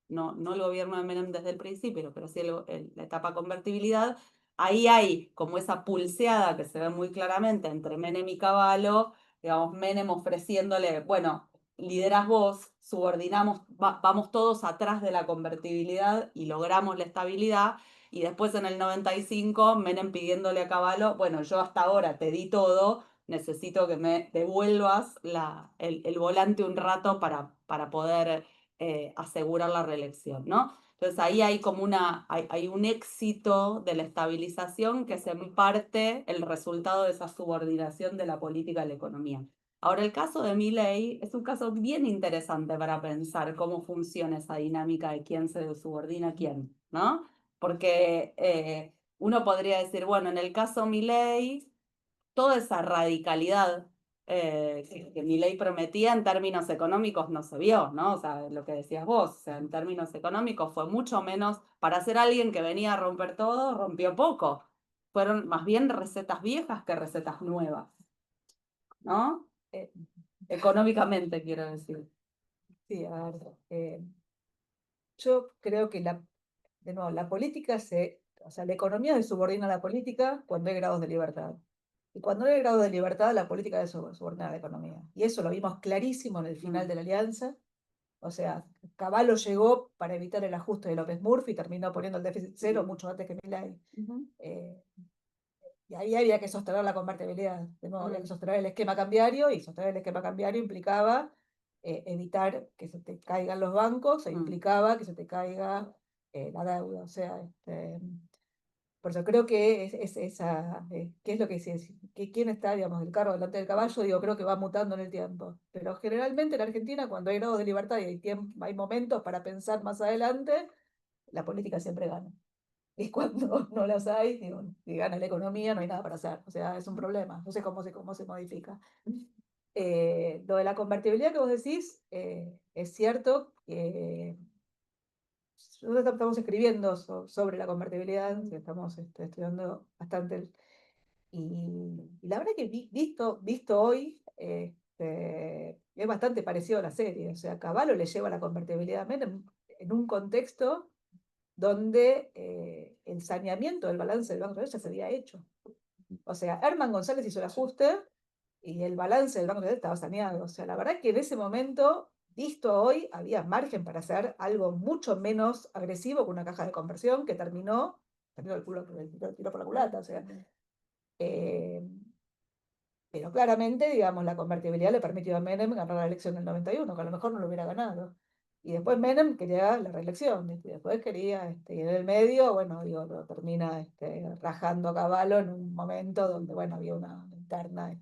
no el gobierno de Menem desde el principio, pero sí la etapa convertibilidad, ahí hay como esa pulseada que se ve muy claramente entre Menem y Cavallo, digamos, Menem ofreciéndole, bueno, liderás vos, subordinamos, vamos todos atrás de la convertibilidad y logramos la estabilidad. Y después en el 95, Menem pidiéndole a Cavallo, bueno, yo hasta ahora te di todo, necesito que me devuelvas el volante un rato para poder asegurar la reelección, ¿no? Entonces ahí hay como hay un éxito de la estabilización que es en parte el resultado de esa subordinación de la política a la economía. Ahora, el caso de Milei es un caso bien interesante para pensar cómo funciona esa dinámica de quién se subordina a quién, ¿no? Porque uno podría decir, bueno, en el caso Milei, toda esa radicalidad que Milei prometía en términos económicos no se vio, ¿no? O sea, lo que decías vos, o sea, en términos económicos fue mucho menos, para ser alguien que venía a romper todo, rompió poco. Fueron más bien recetas viejas que recetas nuevas, ¿no? Económicamente, quiero decir. Sí, a ver, yo creo que de nuevo, la política o sea, la economía se subordina a la política cuando hay grados de libertad. Y cuando no hay grados de libertad, la política es subordinada a la economía. Y eso lo vimos clarísimo en el final de la alianza. O sea, Cavallo llegó para evitar el ajuste de López Murphy y terminó poniendo el déficit cero mucho antes que Milei. Y ahí había que sostener la convertibilidad. De nuevo, había que sostener el esquema cambiario, y sostener el esquema cambiario implicaba evitar que se te caigan los bancos, e implicaba que se te caiga la deuda. O sea, por eso creo que es esa, ¿qué es lo que dice? ¿Quién está, digamos, el carro delante del caballo? Digo, creo que va mutando en el tiempo. Pero generalmente en Argentina, cuando hay grados de libertad y hay momentos para pensar más adelante, la política siempre gana. Y cuando no las hay, digo, y gana la economía, no hay nada para hacer. O sea, es un problema. No sé cómo se modifica. Lo de la convertibilidad que vos decís, es cierto que nosotros estamos escribiendo sobre la convertibilidad, estamos estudiando bastante. Y la verdad que visto hoy, es bastante parecido a la serie. O sea, Cavallo le lleva la convertibilidad a Menem en un contexto donde el saneamiento del balance del Banco Central ya se había hecho. O sea, Herman González hizo el ajuste y el balance del Banco Central estaba saneado. O sea, la verdad que en ese momento, visto hoy, había margen para hacer algo mucho menos agresivo con una caja de conversión que terminó el tiro por la culata. O sea, pero claramente, digamos, la convertibilidad le permitió a Menem ganar la elección del 91, que a lo mejor no lo hubiera ganado. Y después Menem quería la reelección, ¿viste? Y después quería, y en el medio, bueno, digo, lo termina rajando a Cavallo en un momento donde, bueno, había una interna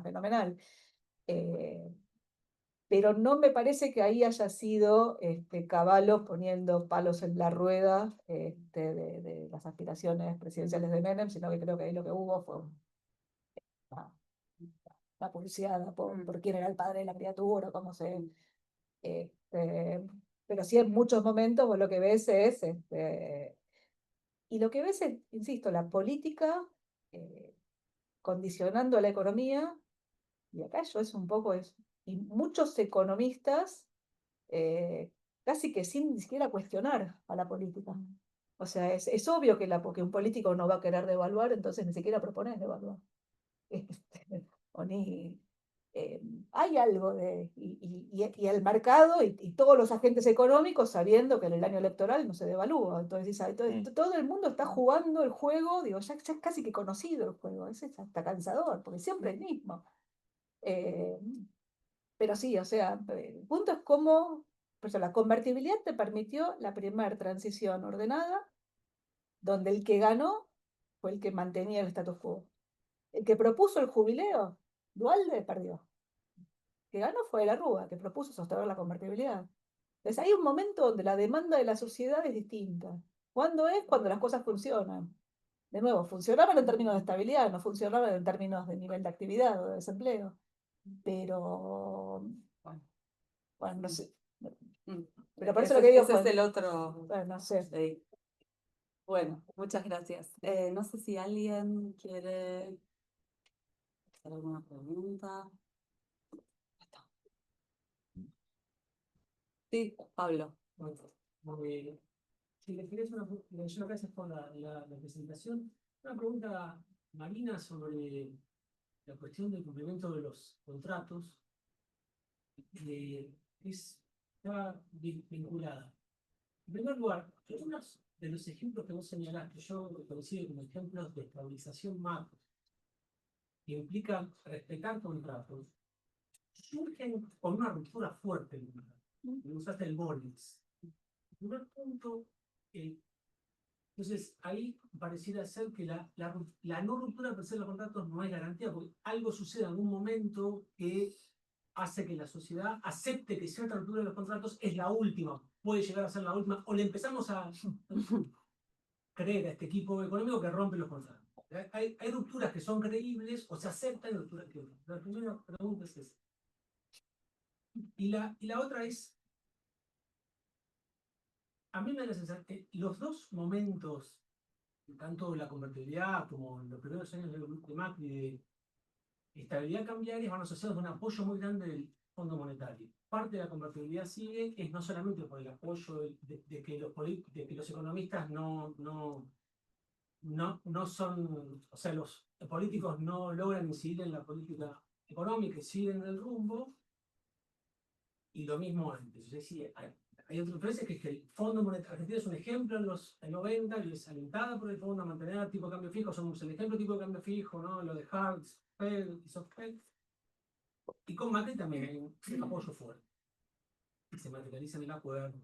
fenomenal. Eh, pero no me parece que ahí haya sido Cavallo poniendo palos en la rueda de las aspiraciones presidenciales de Menem, sino que creo que ahí lo que hubo fue una pulseada por quién era el padre de la criatura, cómo se... Este, pero sí, en muchos momentos vos lo que ves es... y lo que ves es, insisto, la política condicionando a la economía, y acá yo es un poco eso. Y muchos economistas casi que sin ni siquiera cuestionar a la política. O sea, es obvio que un político no va a querer devaluar, entonces ni siquiera propone devaluar. O ni, hay algo y el mercado y todos los agentes económicos sabiendo que en el año electoral no se devalúa. Entonces, todo el mundo está jugando el juego, digo, ya es casi que conocido el juego, es hasta cansador, porque siempre es el mismo. Eh, pero sí, o sea, el punto es cómo, por eso la convertibilidad te permitió la primera transición ordenada, donde el que ganó fue el que mantenía el status quo. El que propuso el jubileo, Duhalde, perdió. El que ganó fue la Rúa, que propuso sostener la convertibilidad. Entonces hay un momento donde la demanda de la sociedad es distinta. ¿Cuándo es? Cuando las cosas funcionan. De nuevo, funcionaban en términos de estabilidad, no funcionaban en términos de nivel de actividad o de desempleo. Pero, bueno, no sé. Pero por eso lo que digo ese fue, es el otro. bueno, no sé. Sí. Bueno, muchas gracias. No sé si alguien quiere hacer alguna pregunta. Sí, Pablo. Si le querés yo gracias por la presentación. Una pregunta, Marina, sobre la cuestión del cumplimiento de los contratos. Está vinculada. En primer lugar, algunos de los ejemplos que vos señalaste, yo coincido como ejemplos de estabilización macro, que implican respetar contratos, surgen con una ruptura fuerte. Me usaste el Bollix. El primer punto, Entonces, ahí pareciera ser que la no ruptura per se de los contratos no es garantía, porque algo sucede en algún momento que hace que la sociedad acepte que cierta ruptura de los contratos es la última, puede llegar a ser la última, o le empezamos a creer a este equipo económico que rompe los contratos. Hay rupturas que son creíbles o se aceptan rupturas que no. La primera pregunta es esa. Y la otra es, a mí me da la sensación que los dos momentos, tanto la convertibilidad como en los primeros años de Macri, de estabilidad cambiaria, van asociados a un apoyo muy grande del Fondo Monetario. Parte de la convertibilidad sigue, es no solamente por el apoyo de que los economistas no son, o sea, los políticos no logran incidir en la política económica y siguen el rumbo, y lo mismo antes. Es decir, hay otra diferencia que es que el Fondo Monetario Argentino es un ejemplo en los 90, y es alentada por el fondo a mantener tipo de cambio fijo, somos el ejemplo tipo de cambio fijo, ¿no? Lo de Hartz, Fed y Softfed. Y con Macri también hay un apoyo fuerte. Y se materializa en el acuerdo.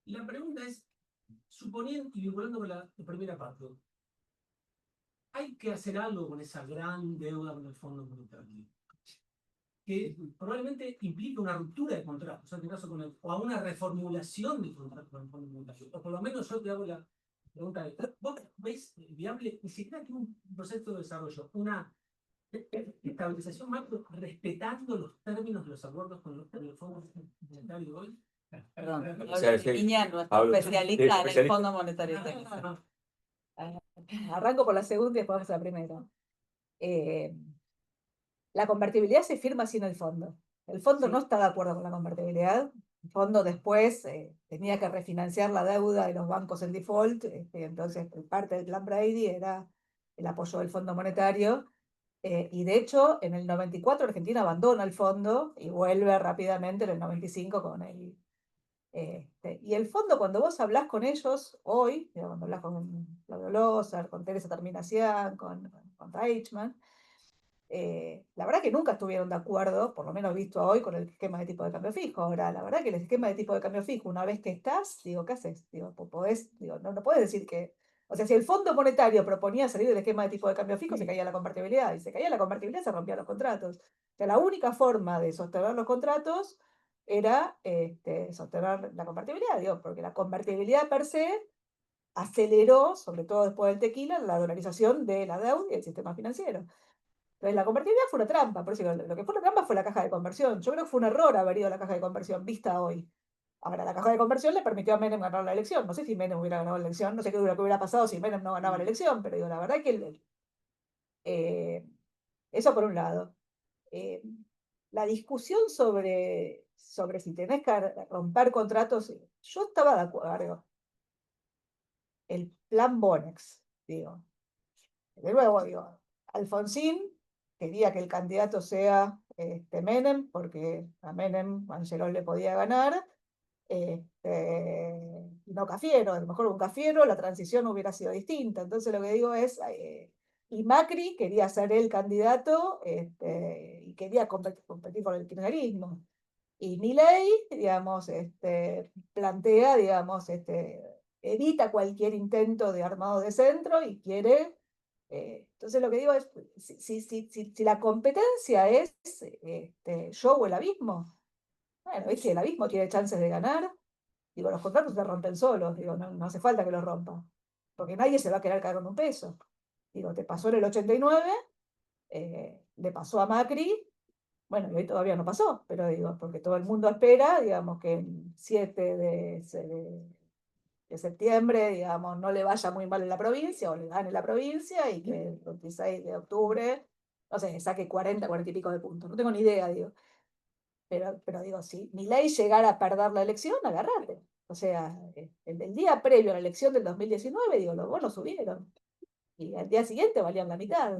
La pregunta es, suponiendo y vinculando con la primera parte, hay que hacer algo con esa gran deuda con el Fondo Monetario, que probablemente implica una ruptura de contrato, o sea, en este caso o a una reformulación del contrato con el Fondo Monetario. O por lo menos yo te hago la pregunta de, ¿vos veis viable ni siquiera que un proceso de desarrollo, una estabilización macro respetando los términos de los acuerdos con el Fondo Monetario hoy? Perdón, O sea, es que Piña, nuestro hablo- especialista en el especialista. Fondo Monetario Internacional. Arranco por la segunda y después vamos a la primera. La convertibilidad se firma sin el fondo. El fondo Sí. no está de acuerdo con la convertibilidad. El fondo después tenía que refinanciar la deuda de los bancos en default. Entonces, parte del plan Brady era el apoyo del Fondo Monetario. Y de hecho, en el 94 Argentina abandona el fondo y vuelve rápidamente en el 95 con el... y el fondo, cuando vos hablás con ellos hoy, cuando hablás con Claudio Lózar, con Teresa Terminacián, con Reichman, la verdad que nunca estuvieron de acuerdo, por lo menos visto hoy, con el esquema de tipo de cambio fijo. Ahora, la verdad que el esquema de tipo de cambio fijo, una vez que estás, digo, ¿qué haces? Digo, no puedes decir que... O sea, si el Fondo Monetario proponía salir del esquema de tipo de cambio fijo, se caía la convertibilidad. Y se caía la convertibilidad, se rompían los contratos. O sea, la única forma de sostener los contratos era sostener la convertibilidad, digo, porque la convertibilidad per se aceleró, sobre todo después del tequila, la dolarización de la deuda y el sistema financiero. Entonces, la convertibilidad fue una trampa, por eso digo, lo que fue una trampa fue la caja de conversión. Yo creo que fue un error haber ido a la caja de conversión vista hoy. Ahora, la caja de conversión le permitió a Menem ganar la elección. No sé si Menem hubiera ganado la elección, no sé qué hubiera pasado si Menem no ganaba la elección, pero digo, la verdad que eh, eso por un lado. Eh, la discusión sobre si tenés que romper contratos, yo estaba de acuerdo. El plan Bonex, digo. De nuevo, digo, Alfonsín quería que el candidato sea Menem, porque a Menem Angelón le podía ganar, no Cafiero, a lo mejor un Cafiero la transición hubiera sido distinta. Entonces lo que digo es, y Macri quería ser el candidato y quería competir con el kirchnerismo. Y Milei, digamos, plantea, digamos, evita cualquier intento de armado de centro y quiere... entonces lo que digo es, si la competencia es yo o el abismo, bueno, es que el abismo tiene chances de ganar, digo, los contratos se rompen solos, digo, no hace falta que los rompa, porque nadie se va a querer caer con un peso. Digo, te pasó en el 89, le pasó a Macri, bueno, y hoy todavía no pasó, pero digo, porque todo el mundo espera, digamos, que el 7 de septiembre, digamos, no le vaya muy mal en la provincia o le gane la provincia y que el 26 de octubre, no sé, saque 40 y pico de puntos. No tengo ni idea, digo. Pero digo, si Milei llegara a perder la elección, agarrate. O sea, el día previo a la elección del 2019, digo, los bonos subieron. Y al día siguiente valían la mitad.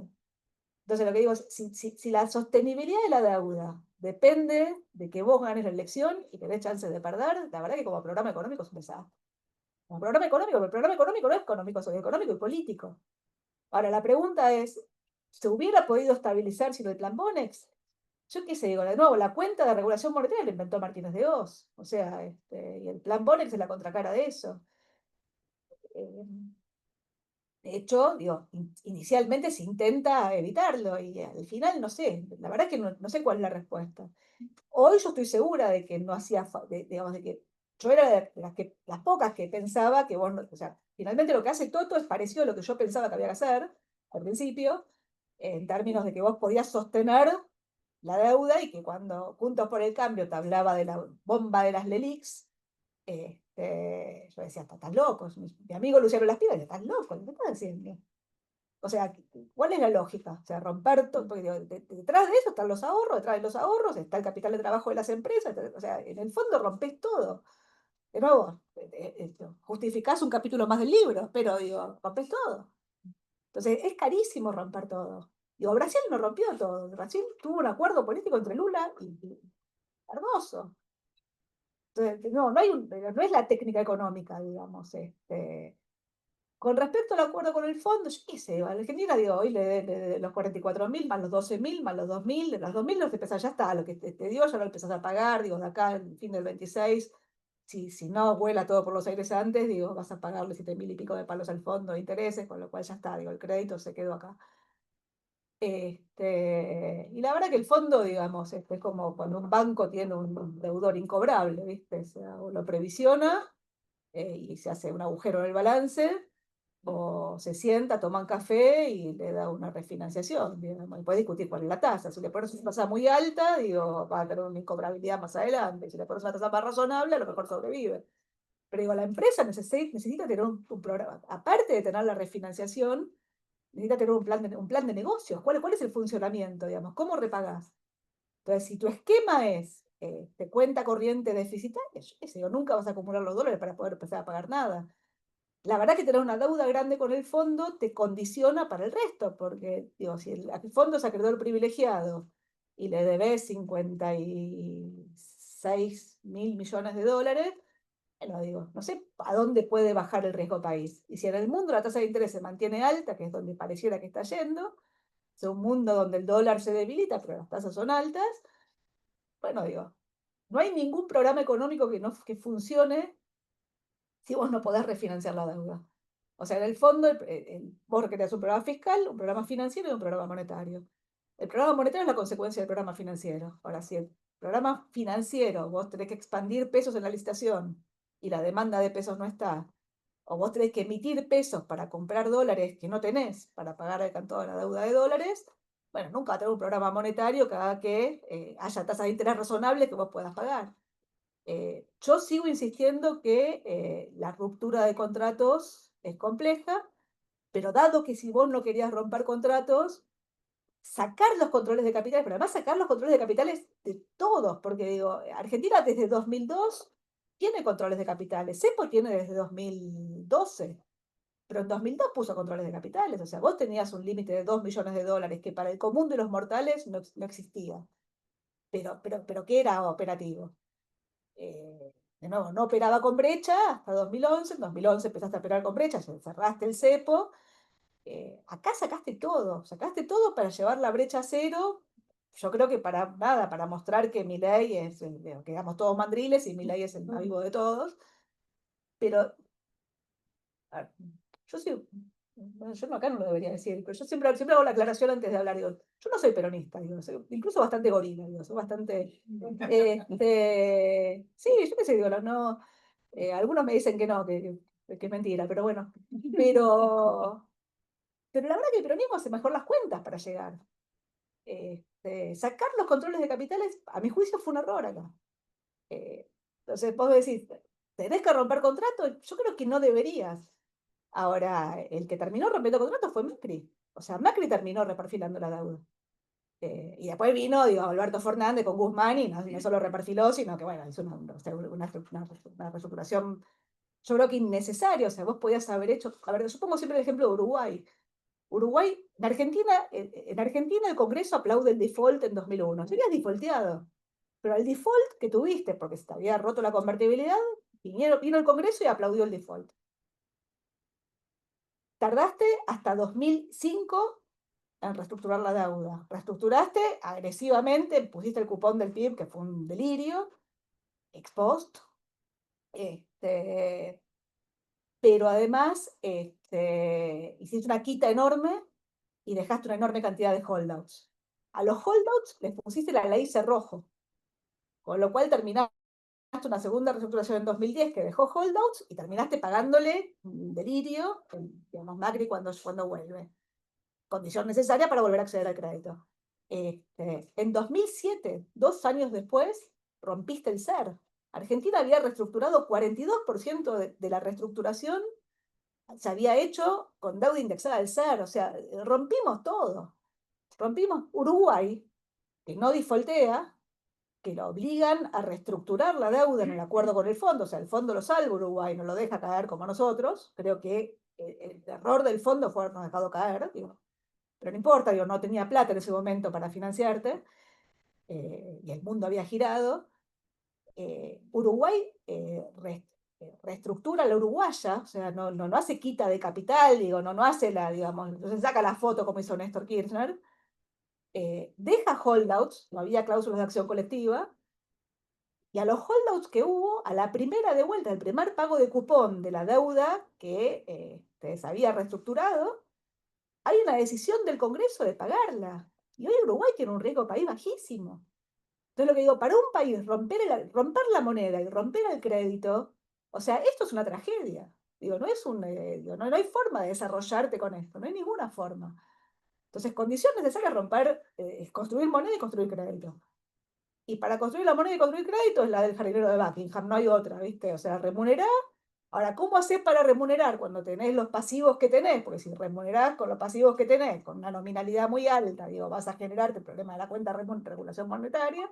Entonces lo que digo es, si la sostenibilidad de la deuda depende de que vos ganes la elección y tenés chances de perder, la verdad que como programa económico es un desastre. Como programa económico, pero el programa económico no es económico, es económico y político. Ahora, la pregunta es, ¿se hubiera podido estabilizar sin el plan Bonex? Yo qué sé, digo, de nuevo, la cuenta de regulación monetaria la inventó Martínez de Oz. O sea, y el plan Bonex es la contracara de eso. De hecho, digo, inicialmente se intenta evitarlo y al final no sé, la verdad es que no sé cuál es la respuesta. Hoy yo estoy segura de que no hacía, digamos, de que yo era de las pocas que pensaba que vos, o sea, finalmente lo que hace Toto es parecido a lo que yo pensaba que había que hacer al principio, en términos de que vos podías sostener la deuda y que cuando Juntos por el Cambio te hablaba de la bomba de las LELIX, yo decía, estás loco, mi amigo Luciano Las Pibas, estás loco, ¿qué estás haciendo? O sea, ¿cuál es la lógica? O sea, romper todo, porque digo, detrás de eso están los ahorros, detrás de los ahorros está el capital de trabajo de las empresas, o sea, en el fondo rompes todo. De nuevo, justificás un capítulo más del libro, pero digo, rompes todo. Entonces, es carísimo romper todo. Digo, Brasil no rompió todo. Brasil tuvo un acuerdo político entre Lula y Cardoso. Entonces, no es la técnica económica, digamos. Con respecto al acuerdo con el fondo, yo qué sé, a la Argentina, digo, hoy los 44.000 más los 12.000 más los 2.000, de los 2.000 los empezás, ya está, lo que te dio ya lo empezás a pagar, digo, de acá al fin del 26, si no vuela todo por los aires antes, digo, vas a pagarle 7.000 y pico de palos al fondo de intereses, con lo cual ya está, digo, el crédito se quedó acá. Y la verdad que el fondo, digamos, es como cuando un banco tiene un deudor incobrable, ¿viste? O sea, o lo previsiona y se hace un agujero en el balance, o se sienta, toma un café y le da una refinanciación, digamos, y puede discutir cuál es la tasa. Si le pones una tasa muy alta, digo, va a tener una incobrabilidad más adelante. Si le pones una tasa más razonable, a lo mejor sobrevive. Pero digo, la empresa necesita tener un programa, aparte de tener la refinanciación, necesita tener un plan de negocios. ¿Cuál es el funcionamiento, digamos? ¿Cómo repagás? Entonces, si tu esquema es de cuenta corriente deficitaria, yo qué sé, o nunca vas a acumular los dólares para poder empezar a pagar nada. La verdad que tener una deuda grande con el fondo te condiciona para el resto, porque digo, si el fondo es acreedor privilegiado y le debes 56.000 millones de dólares, bueno, digo, no sé a dónde puede bajar el riesgo país. Y si en el mundo la tasa de interés se mantiene alta, que es donde pareciera que está yendo, es un mundo donde el dólar se debilita, pero las tasas son altas, bueno, digo, no hay ningún programa económico que funcione si vos no podés refinanciar la deuda. O sea, en el fondo, vos querés un programa fiscal, un programa financiero y un programa monetario. El programa monetario es la consecuencia del programa financiero. Ahora, si el programa financiero vos tenés que expandir pesos en la licitación y la demanda de pesos no está, o vos tenés que emitir pesos para comprar dólares que no tenés para pagar toda la deuda de dólares, bueno, nunca va a tener un programa monetario que haga que haya tasas de interés razonables que vos puedas pagar. Yo sigo insistiendo que la ruptura de contratos es compleja, pero dado que si vos no querías romper contratos, sacar los controles de capitales, pero además sacar los controles de capitales de todos, porque digo, Argentina desde 2002 tiene controles de capitales, CEPO tiene desde 2012, pero en 2002 puso controles de capitales, o sea, vos tenías un límite de 2 millones de dólares que para el común de los mortales no existía, pero que era operativo. De nuevo, no operaba con brecha hasta 2011, en 2011 empezaste a operar con brecha, cerraste el cepo, acá sacaste todo para llevar la brecha a cero, yo creo que para nada, para mostrar que Milei es, que éramos todos mandriles y Milei es el más vivo de todos, pero a ver, yo sí, bueno, yo acá no lo debería decir, pero yo siempre hago la aclaración antes de hablar, digo, yo no soy peronista, digo, soy incluso bastante gorila, digo, soy bastante, sí, yo qué sé, digo, no, algunos me dicen que no, que es mentira, pero bueno, pero la verdad que el peronismo hace mejor las cuentas para llegar. Sacar los controles de capitales, a mi juicio, fue un error acá. Entonces vos decís, ¿tenés que romper contrato? Yo creo que no deberías. Ahora, el que terminó rompiendo contratos fue Macri. O sea, Macri terminó reperfilando la deuda. Y después vino, digo, Alberto Fernández con Guzmán y no solo reperfiló, sino que, bueno, hizo una reestructuración, yo creo que innecesaria. O sea, vos podías haber hecho, a ver, yo pongo siempre el ejemplo de Uruguay. En Argentina el Congreso aplaude el default en 2001. Serías defaulteado. Pero el default que tuviste, porque se te había roto la convertibilidad, vino el Congreso y aplaudió el default. Tardaste hasta 2005 en reestructurar la deuda. Reestructuraste agresivamente, pusiste el cupón del PIB, que fue un delirio, ex post. pero además hiciste una quita enorme y dejaste una enorme cantidad de holdouts. A los holdouts les pusiste la ley cerrojo, con lo cual terminaste una segunda reestructuración en 2010 que dejó holdouts y terminaste pagándole un delirio, digamos, Macri cuando vuelve. Condición necesaria para volver a acceder al crédito. En 2007, 2 años después, rompiste el SER. Argentina había reestructurado 42% de la reestructuración, se había hecho con deuda indexada al SER, o sea, rompimos todo. Rompimos Uruguay, que no defaultea, que lo obligan a reestructurar la deuda en el acuerdo con el fondo, o sea, el fondo lo salva Uruguay, no lo deja caer como nosotros. Creo que el error del fondo fue habernos dejado caer, digo, pero no importa, digo, no tenía plata en ese momento para financiarte, y el mundo había girado. Uruguay reestructura la uruguaya, o sea, no hace quita de capital, digo, no hace la, digamos, no se saca la foto como hizo Néstor Kirchner, deja holdouts, no había cláusulas de acción colectiva, y a los holdouts que hubo, a la primera de vuelta, el primer pago de cupón de la deuda que se había reestructurado, hay una decisión del Congreso de pagarla. Y hoy Uruguay tiene un riesgo país bajísimo. Entonces lo que digo, para un país romper la moneda y romper el crédito, o sea, esto es una tragedia. Digo, no es digo, no hay forma de desarrollarte con esto, no hay ninguna forma. Entonces, condición necesaria romper, es construir moneda y construir crédito. Y para construir la moneda y construir crédito es la del jardinero de Buckingham, no hay otra, ¿viste? O sea, remunerar. Ahora, ¿cómo hacer para remunerar cuando tenés los pasivos que tenés? Porque si remunerás con los pasivos que tenés, con una nominalidad muy alta, digo, vas a generarte el problema de la cuenta de regulación monetaria.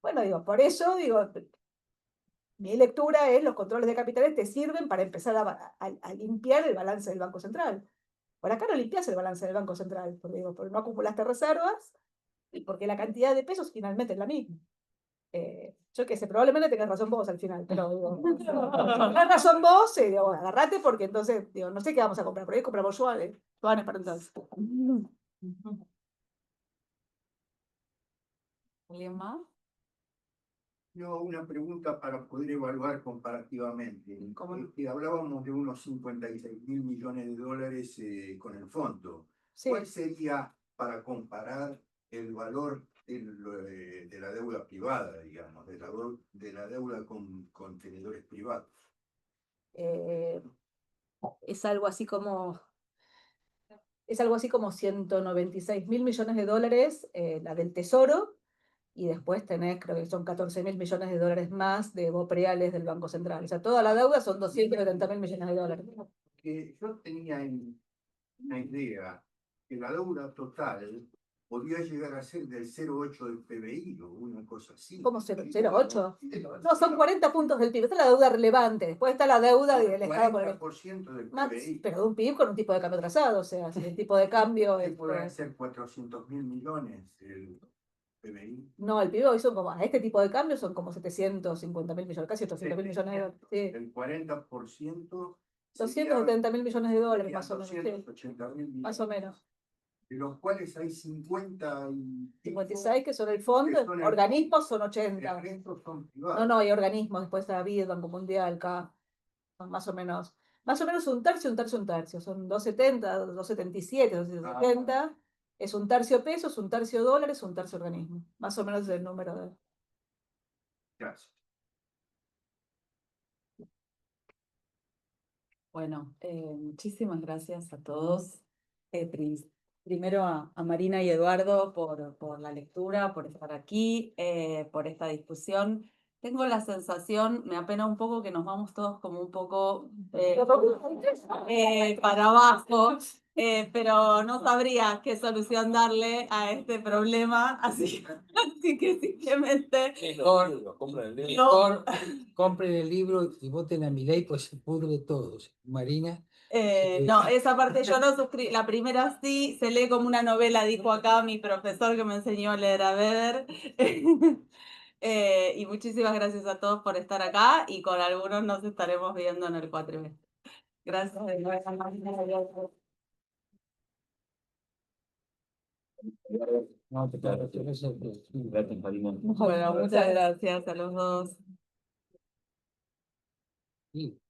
Bueno, digo, por eso, digo, mi lectura es los controles de capitales te sirven para empezar a limpiar el balance del Banco Central. Por acá no limpias el balance del Banco Central, porque, digo, porque no acumulaste reservas y porque la cantidad de pesos finalmente es la misma. Yo qué sé, probablemente tengas razón vos al final, pero digo, si tenés razón vos, digo, agarrate porque entonces, digo, no sé qué vamos a comprar, pero ahí compramos yuanes para entonces. ¿Alguien más? Yo una pregunta para poder evaluar comparativamente. ¿Cómo no? Hablábamos de unos 56.000 millones de dólares con el fondo. Sí. ¿Cuál sería, para comparar, el valor de la deuda privada, digamos, de la deuda con tenedores privados? Es algo así como 196.000 millones de dólares, la del Tesoro, y después tenés, creo que son 14.000 millones de dólares más de bopreales del Banco Central. O sea, toda la deuda son 270.000 millones de dólares. Que yo tenía una idea que la deuda total podía llegar a ser del 0,8 del PBI o una cosa así. ¿Cómo 0,8? No, son 40 puntos del PIB. Esta es la deuda relevante. Después está la deuda del Estado. 40% del PBI. Pero de un PIB con un tipo de cambio trazado. O sea, si el tipo de cambio ¿Qué puede ser 400.000 millones el PBI? No, el PIB hoy son como, a este tipo de cambio son como 750.000 millones, casi 800.000 millones de dólares. Sí. El 40%. 270.000 millones de dólares, más o menos. 280.000 millones. Más o menos. De los cuales hay 56 que son el fondo, organismos son 80. El resto son privados. No, hay organismos, después está BID, Banco Mundial, acá, son más o menos un tercio, un tercio, un tercio. Son 270, 277, 270. Es un tercio pesos, un tercio dólares, un tercio organismo. Más o menos es el número de. Gracias. Bueno, muchísimas gracias a todos. Primero a Marina y Eduardo por la lectura, por estar aquí, por esta discusión. Tengo la sensación, me apena un poco que nos vamos todos como un poco para abajo, pero no sabría qué solución darle a este problema, así que simplemente... Mejor, compren el libro y voten a Milei, pues se pudre todo. Marina. No, esa parte yo no suscribí. La primera sí, se lee como una novela, dijo acá mi profesor que me enseñó a leer a Weber. Y muchísimas gracias a todos por estar acá y con algunos nos estaremos viendo en el cuatrimestre. Gracias de nuevo. No, gracias, Marina. Bueno, muchas gracias a los dos. Sí.